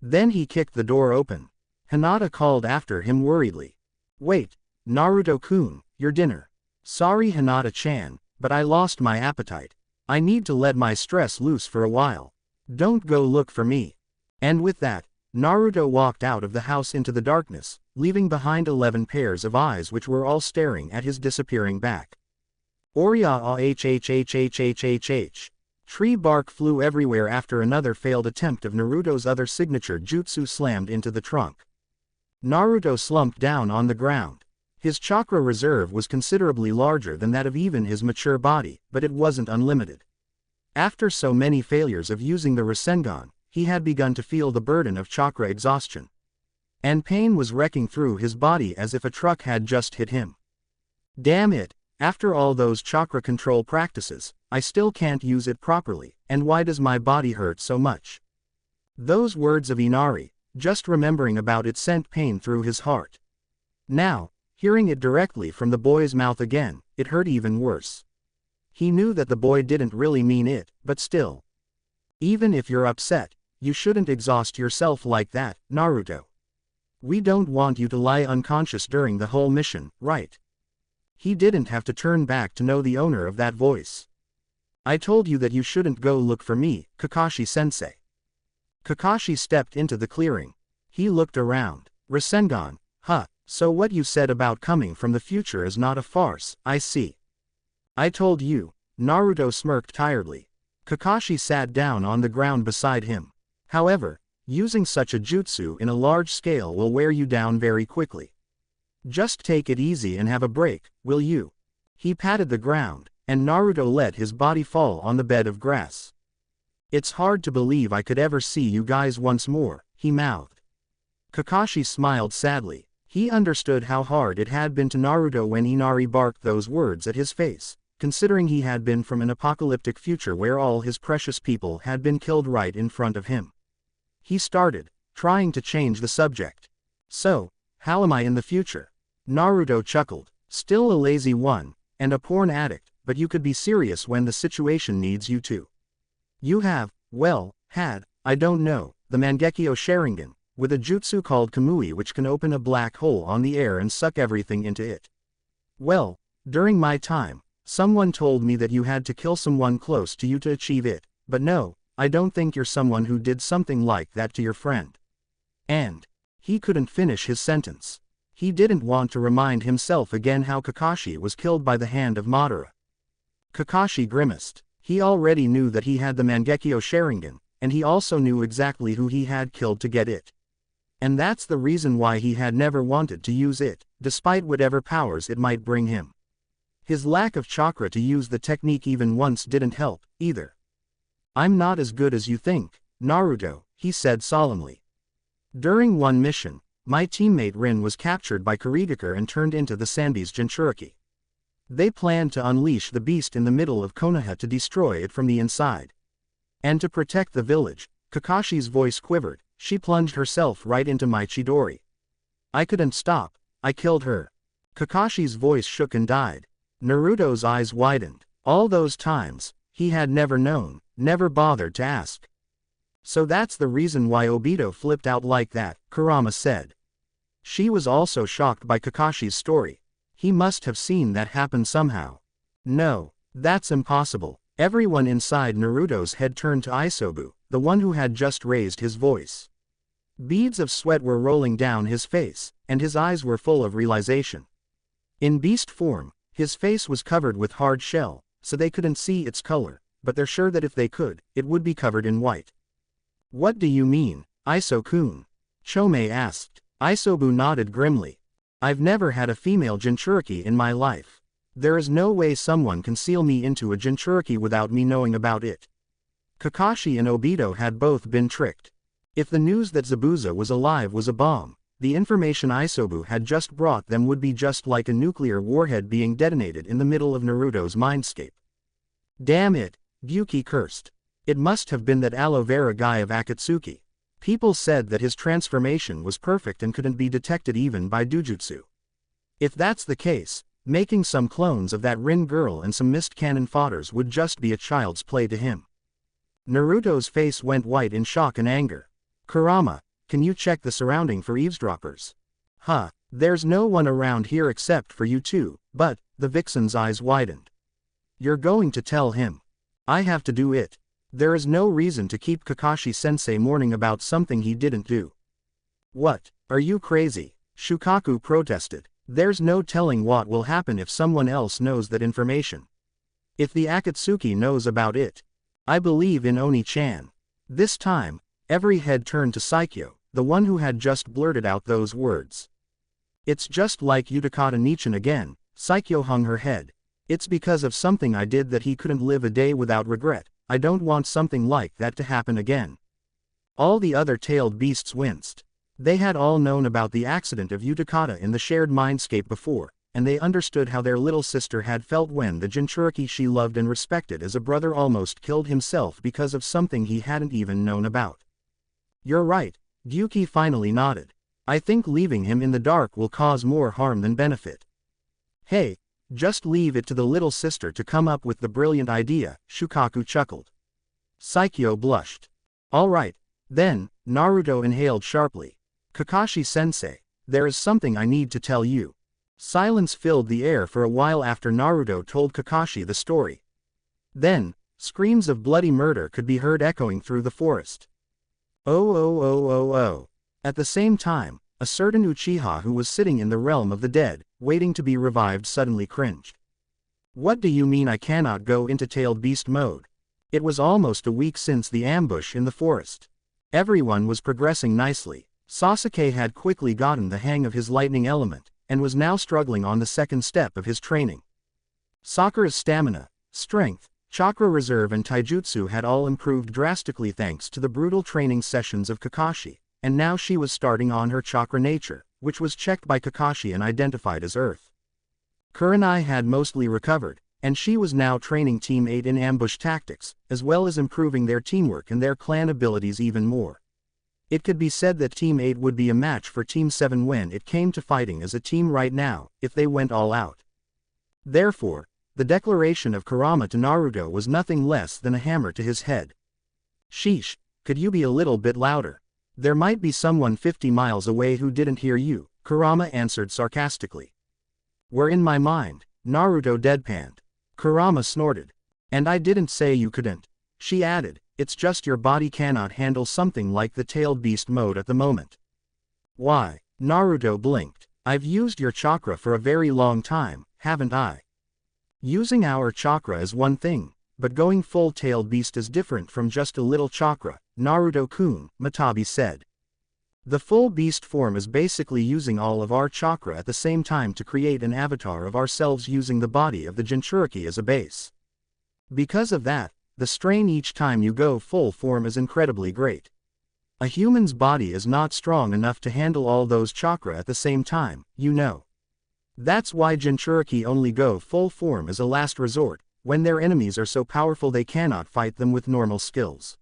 Then he kicked the door open. Hinata called after him worriedly. Wait, Naruto-kun, your dinner. Sorry Hinata-chan, but I lost my appetite. I need to let my stress loose for a while. Don't go look for me. And with that, Naruto walked out of the house into the darkness, leaving behind 11 pairs of eyes which were all staring at his disappearing back. Oria hhhhhhhh. Tree bark flew everywhere after another failed attempt of Naruto's other signature jutsu slammed into the trunk. Naruto slumped down on the ground. His chakra reserve was considerably larger than that of even his mature body, but it wasn't unlimited. After so many failures of using the Rasengan, he had begun to feel the burden of chakra exhaustion. And pain was wrecking through his body as if a truck had just hit him. Damn it, after all those chakra control practices, I still can't use it properly, and why does my body hurt so much? Those words of Inari, just remembering about it sent pain through his heart. Now, hearing it directly from the boy's mouth again, it hurt even worse. He knew that the boy didn't really mean it, but still. Even if you're upset, you shouldn't exhaust yourself like that, Naruto. We don't want you to lie unconscious during the whole mission, right? He didn't have to turn back to know the owner of that voice. I told you that you shouldn't go look for me, Kakashi-sensei. Kakashi stepped into the clearing. He looked around. Rasengan, huh, so what you said about coming from the future is not a farce, I see. I told you, Naruto smirked tiredly. Kakashi sat down on the ground beside him. However, using such a jutsu in a large scale will wear you down very quickly. Just take it easy and have a break, will you? He patted the ground, and Naruto let his body fall on the bed of grass. It's hard to believe I could ever see you guys once more, he mouthed. Kakashi smiled sadly. He understood how hard it had been to Naruto when Inari barked those words at his face, considering he had been from an apocalyptic future where all his precious people had been killed right in front of him. He started, trying to change the subject. So, how am I in the future? Naruto chuckled. Still a lazy one, and a porn addict, but you could be serious when the situation needs you to. You have, well, had, I don't know, the Mangekyo Sharingan, with a jutsu called Kamui which can open a black hole on the air and suck everything into it. Well, during my time, someone told me that you had to kill someone close to you to achieve it, but no, I don't think you're someone who did something like that to your friend. And he couldn't finish his sentence. He didn't want to remind himself again how Kakashi was killed by the hand of Madara. Kakashi grimaced. He already knew that he had the Mangekyo Sharingan, and he also knew exactly who he had killed to get it. And that's the reason why he had never wanted to use it, despite whatever powers it might bring him. His lack of chakra to use the technique even once didn't help, either. I'm not as good as you think, Naruto, he said solemnly. During one mission, my teammate Rin was captured by Kurigakure and turned into the Sanbi's Jinchuriki. They planned to unleash the beast in the middle of Konoha to destroy it from the inside. And to protect the village, Kakashi's voice quivered, she plunged herself right into my Chidori. I couldn't stop, I killed her. Kakashi's voice shook and died. Naruto's eyes widened. All those times, he had never known, never bothered to ask. So that's the reason why Obito flipped out like that, Kurama said. She was also shocked by Kakashi's story. He must have seen that happen somehow. No, that's impossible. Everyone inside Naruto's head turned to Isobu, the one who had just raised his voice. Beads of sweat were rolling down his face, and his eyes were full of realization. In beast form, his face was covered with hard shell, so they couldn't see its color, but they're sure that if they could, it would be covered in white. What do you mean, Iso-kun? Chome asked. Isobu nodded grimly. I've never had a female Jinchuriki in my life. There is no way someone can seal me into a Jinchuriki without me knowing about it. Kakashi and Obito had both been tricked. If the news that Zabuza was alive was a bomb, the information Isobu had just brought them would be just like a nuclear warhead being detonated in the middle of Naruto's mindscape. Damn it, Gyuki cursed. It must have been that aloe vera guy of Akatsuki. People said that his transformation was perfect and couldn't be detected even by Dujutsu. If that's the case, making some clones of that Rin girl and some mist cannon fodders would just be a child's play to him. Naruto's face went white in shock and anger. Kurama, can you check the surrounding for eavesdroppers? Huh, there's no one around here except for you two, but, the vixen's eyes widened. You're going to tell him. I have to do it. There is no reason to keep Kakashi-sensei mourning about something he didn't do. What, are you crazy? Shukaku protested. There's no telling what will happen if someone else knows that information. If the Akatsuki knows about it. I believe in Oni-chan. This time, every head turned to Saikyo, the one who had just blurted out those words. It's just like Utakata Nichan again, Saikyo hung her head. It's because of something I did that he couldn't live a day without regret. I don't want something like that to happen again. All the other tailed beasts winced. They had all known about the accident of Utakata in the shared mindscape before, and they understood how their little sister had felt when the Jinchuriki she loved and respected as a brother almost killed himself because of something he hadn't even known about. You're right, Gyuki finally nodded. I think leaving him in the dark will cause more harm than benefit. Hey, just leave it to the little sister to come up with the brilliant idea, Shukaku chuckled. Saikyo blushed. All right, then, Naruto inhaled sharply. Kakashi-sensei, there is something I need to tell you. Silence filled the air for a while after Naruto told Kakashi the story. Then, screams of bloody murder could be heard echoing through the forest. Oh oh oh oh oh. At the same time, a certain Uchiha who was sitting in the realm of the dead, waiting to be revived suddenly cringed. What do you mean I cannot go into tailed beast mode? It was almost a week since the ambush in the forest. Everyone was progressing nicely. Sasuke had quickly gotten the hang of his lightning element, and was now struggling on the second step of his training. Sakura's stamina, strength, chakra reserve and taijutsu had all improved drastically thanks to the brutal training sessions of Kakashi, and now she was starting on her chakra nature, which was checked by Kakashi and identified as Earth. Kurenai had mostly recovered, and she was now training Team 8 in ambush tactics, as well as improving their teamwork and their clan abilities even more. It could be said that Team 8 would be a match for Team 7 when it came to fighting as a team right now, if they went all out. Therefore, the declaration of Kurama to Naruto was nothing less than a hammer to his head. Sheesh, could you be a little bit louder? There might be someone 50 miles away who didn't hear you, Kurama answered sarcastically. We're in my mind, Naruto deadpanned. Kurama snorted. And I didn't say you couldn't. She added, it's just your body cannot handle something like the tailed beast mode at the moment. Why? Naruto blinked. I've used your chakra for a very long time, haven't I? Using our chakra is one thing, but going full tailed beast is different from just a little chakra, Naruto-kun, Matabi said. The full beast form is basically using all of our chakra at the same time to create an avatar of ourselves using the body of the Jinchuriki as a base. Because of that, the strain each time you go full form is incredibly great. A human's body is not strong enough to handle all those chakra at the same time, you know. That's why Jinchuriki only go full form as a last resort, when their enemies are so powerful they cannot fight them with normal skills.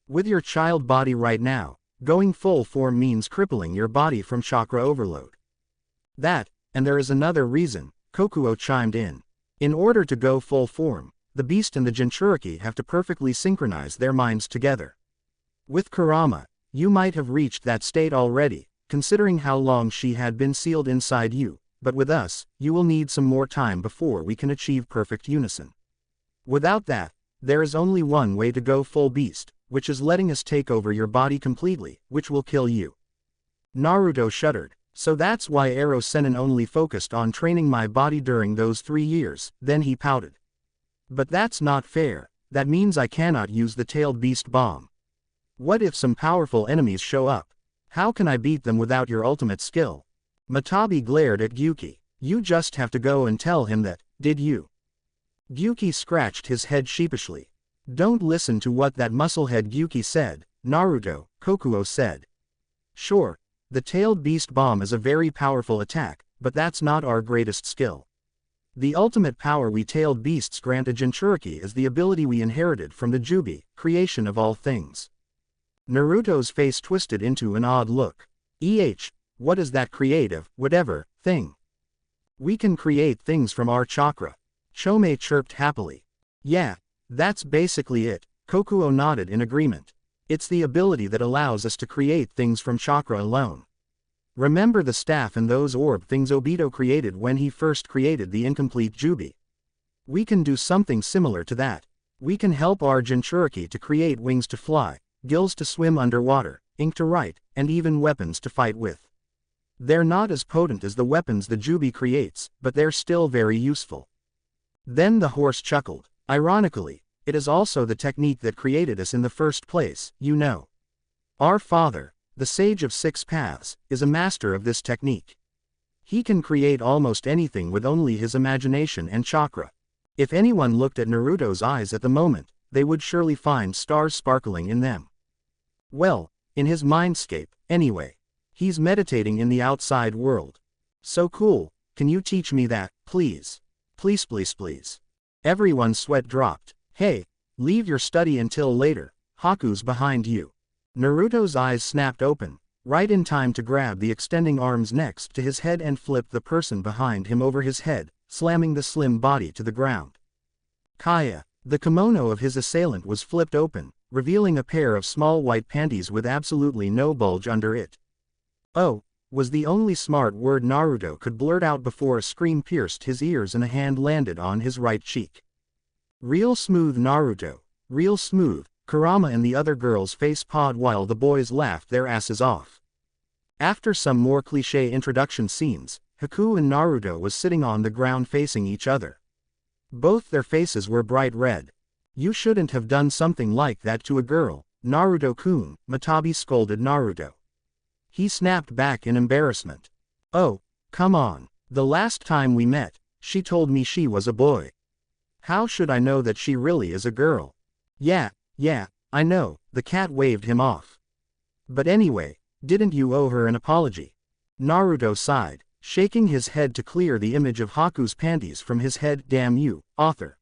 With your child body right now, going full form means crippling your body from chakra overload. That, and there is another reason, Kokuo chimed in. In order to go full form, the beast and the Jinchuriki have to perfectly synchronize their minds together. With Kurama, you might have reached that state already, considering how long she had been sealed inside you, but with us, you will need some more time before we can achieve perfect unison. Without that, there is only one way to go full beast, which is letting us take over your body completely, which will kill you. Naruto shuddered. So that's why Ero Sennin only focused on training my body during those 3 years, then he pouted. But that's not fair, that means I cannot use the tailed beast bomb. What if some powerful enemies show up? How can I beat them without your ultimate skill? Matabi glared at Gyuki. You just have to go and tell him that, did you? Gyuki scratched his head sheepishly. Don't listen to what that musclehead Gyuki said, Naruto, Kokuo said. Sure, the tailed beast bomb is a very powerful attack, but that's not our greatest skill. The ultimate power we tailed beasts grant a Jinchuriki is the ability we inherited from the Jubi, creation of all things. Naruto's face twisted into an odd look. What is that creative, whatever, thing? We can create things from our chakra. Chome chirped happily. Yeah, that's basically it, Kokuo nodded in agreement. It's the ability that allows us to create things from chakra alone. Remember the staff and those orb things Obito created when he first created the incomplete Jubi. We can do something similar to that. We can help our Jinchuriki to create wings to fly, gills to swim underwater, ink to write, and even weapons to fight with. They're not as potent as the weapons the Jubi creates, but they're still very useful. Then the horse chuckled. Ironically, it is also the technique that created us in the first place, you know. Our father, the Sage of Six Paths, is a master of this technique. He can create almost anything with only his imagination and chakra. If anyone looked at Naruto's eyes at the moment, they would surely find stars sparkling in them. Well, in his mindscape, anyway. He's meditating in the outside world. So cool, can you teach me that, please? Please please please. Everyone's sweat dropped. Hey, leave your study until later, Haku's behind you. Naruto's eyes snapped open, right in time to grab the extending arms next to his head and flip the person behind him over his head, slamming the slim body to the ground. Kaya, the kimono of his assailant was flipped open, revealing a pair of small white panties with absolutely no bulge under it. Oh, was the only smart word Naruto could blurt out before a scream pierced his ears and a hand landed on his right cheek. Real smooth Naruto, real smooth. Kurama and the other girls face-pawed while the boys laughed their asses off. After some more cliché introduction scenes, Haku and Naruto was sitting on the ground facing each other. Both their faces were bright red. You shouldn't have done something like that to a girl, Naruto-kun, Matabi scolded Naruto. He snapped back in embarrassment. Oh, come on, the last time we met, she told me she was a boy. How should I know that she really is a girl? Yeah, I know, the cat waved him off. But anyway, didn't you owe her an apology? Naruto sighed, shaking his head to clear the image of Haku's panties from his head. Damn you, author.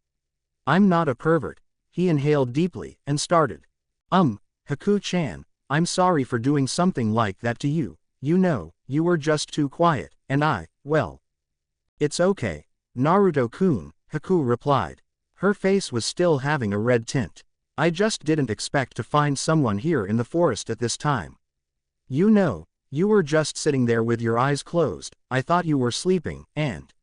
I'm not a pervert. He inhaled deeply, and started. Haku-chan, I'm sorry for doing something like that to you. You know, you were just too quiet, and well. It's okay, Naruto-kun, Haku replied. Her face was still having a red tint. I just didn't expect to find someone here in the forest at this time. You know, you were just sitting there with your eyes closed, I thought you were sleeping, and…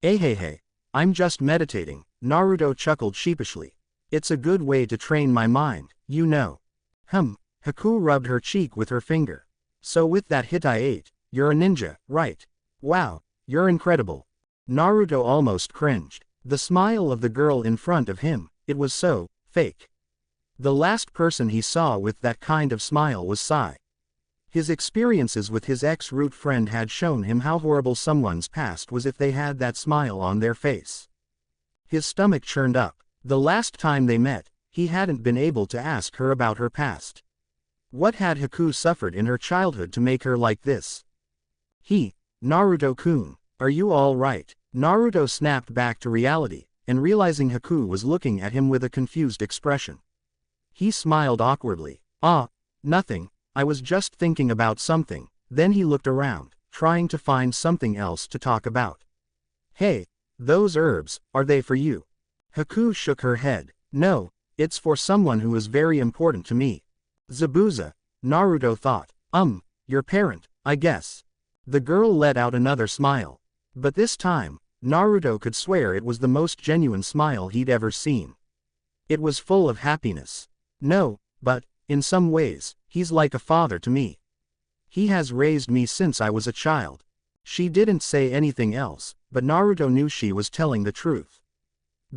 Hey, I'm just meditating, Naruto chuckled sheepishly. It's a good way to train my mind, you know. Haku rubbed her cheek with her finger. So with that hit I ate, you're a ninja, right? Wow, you're incredible. Naruto almost cringed. The smile of the girl in front of him, it was so fake. The last person he saw with that kind of smile was Sai. His experiences with his ex-root friend had shown him how horrible someone's past was if they had that smile on their face. His stomach churned up. The last time they met, he hadn't been able to ask her about her past. What had Haku suffered in her childhood to make her like this? Naruto-kun, are you all right? Naruto snapped back to reality, and realizing Haku was looking at him with a confused expression. He smiled awkwardly. Nothing, I was just thinking about something. Then he looked around, trying to find something else to talk about. Hey, those herbs, are they for you? Haku shook her head. No, it's for someone who is very important to me. Zabuza, Naruto thought. Your parent, I guess. The girl let out another smile. But this time, Naruto could swear it was the most genuine smile he'd ever seen. It was full of happiness. No, but, in some ways, he's like a father to me. He has raised me since I was a child. She didn't say anything else, but Naruto knew she was telling the truth.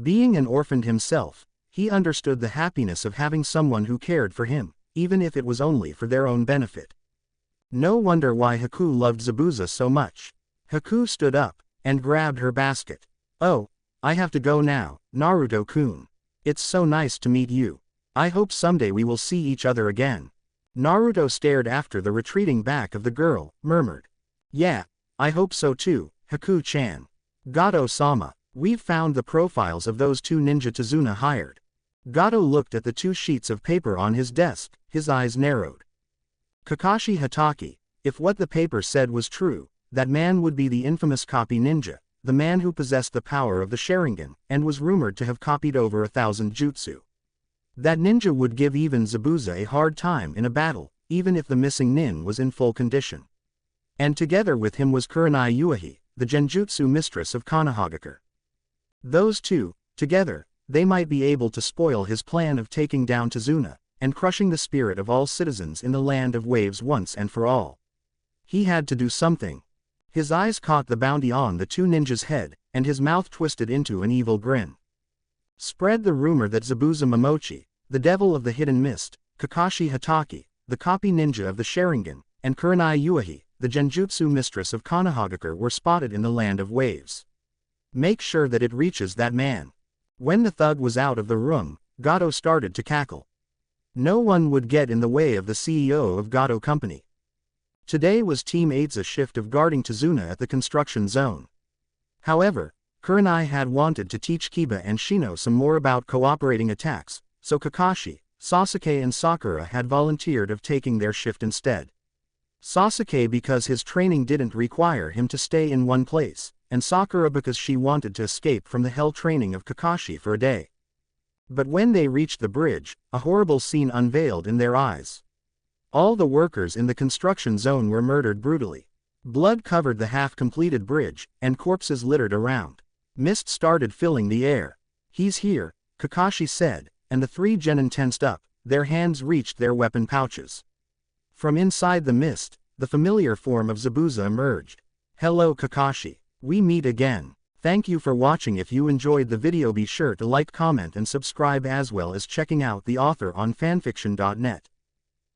Being an orphan himself, he understood the happiness of having someone who cared for him, even if it was only for their own benefit. No wonder why Haku loved Zabuza so much. Haku stood up, and grabbed her basket. Oh, I have to go now, Naruto-kun. It's so nice to meet you. I hope someday we will see each other again. Naruto stared after the retreating back of the girl, murmured. Yeah, I hope so too, Haku-chan. Gato-sama, we've found the profiles of those two ninja Tazuna hired. Gato looked at the two sheets of paper on his desk, his eyes narrowed. Kakashi Hatake, if what the paper said was true, that man would be the infamous copy ninja, the man who possessed the power of the Sharingan, and was rumored to have copied over 1,000 jutsu. That ninja would give even Zabuza a hard time in a battle, even if the missing nin was in full condition. And together with him was Kurenai Yuahi, the genjutsu mistress of Konohagakure. Those two, together, they might be able to spoil his plan of taking down Tazuna, and crushing the spirit of all citizens in the land of waves once and for all. He had to do something. His eyes caught the bounty on the two ninjas' head, and his mouth twisted into an evil grin. Spread the rumor that Zabuza Momochi, the devil of the hidden mist, Kakashi Hatake, the copy ninja of the Sharingan, and Kurenai Yuahi, the genjutsu mistress of Konohagakure were spotted in the land of waves. Make sure that it reaches that man. When the thug was out of the room, Gato started to cackle. No one would get in the way of the CEO of Gato Company. Today was Team 8's shift of guarding Tazuna at the construction zone. However, Kurenai had wanted to teach Kiba and Shino some more about cooperating attacks, so Kakashi, Sasuke and Sakura had volunteered of taking their shift instead. Sasuke because his training didn't require him to stay in one place, and Sakura because she wanted to escape from the hell training of Kakashi for a day. But when they reached the bridge, a horrible scene unveiled in their eyes. All the workers in the construction zone were murdered brutally. Blood covered the half-completed bridge, and corpses littered around. Mist started filling the air. He's here, Kakashi said, and the three genin tensed up, their hands reached their weapon pouches. From inside the mist, the familiar form of Zabuza emerged. Hello Kakashi. We meet again. Thank you for watching. If you enjoyed the video, be sure to like, comment and subscribe, as well as checking out the author on fanfiction.net.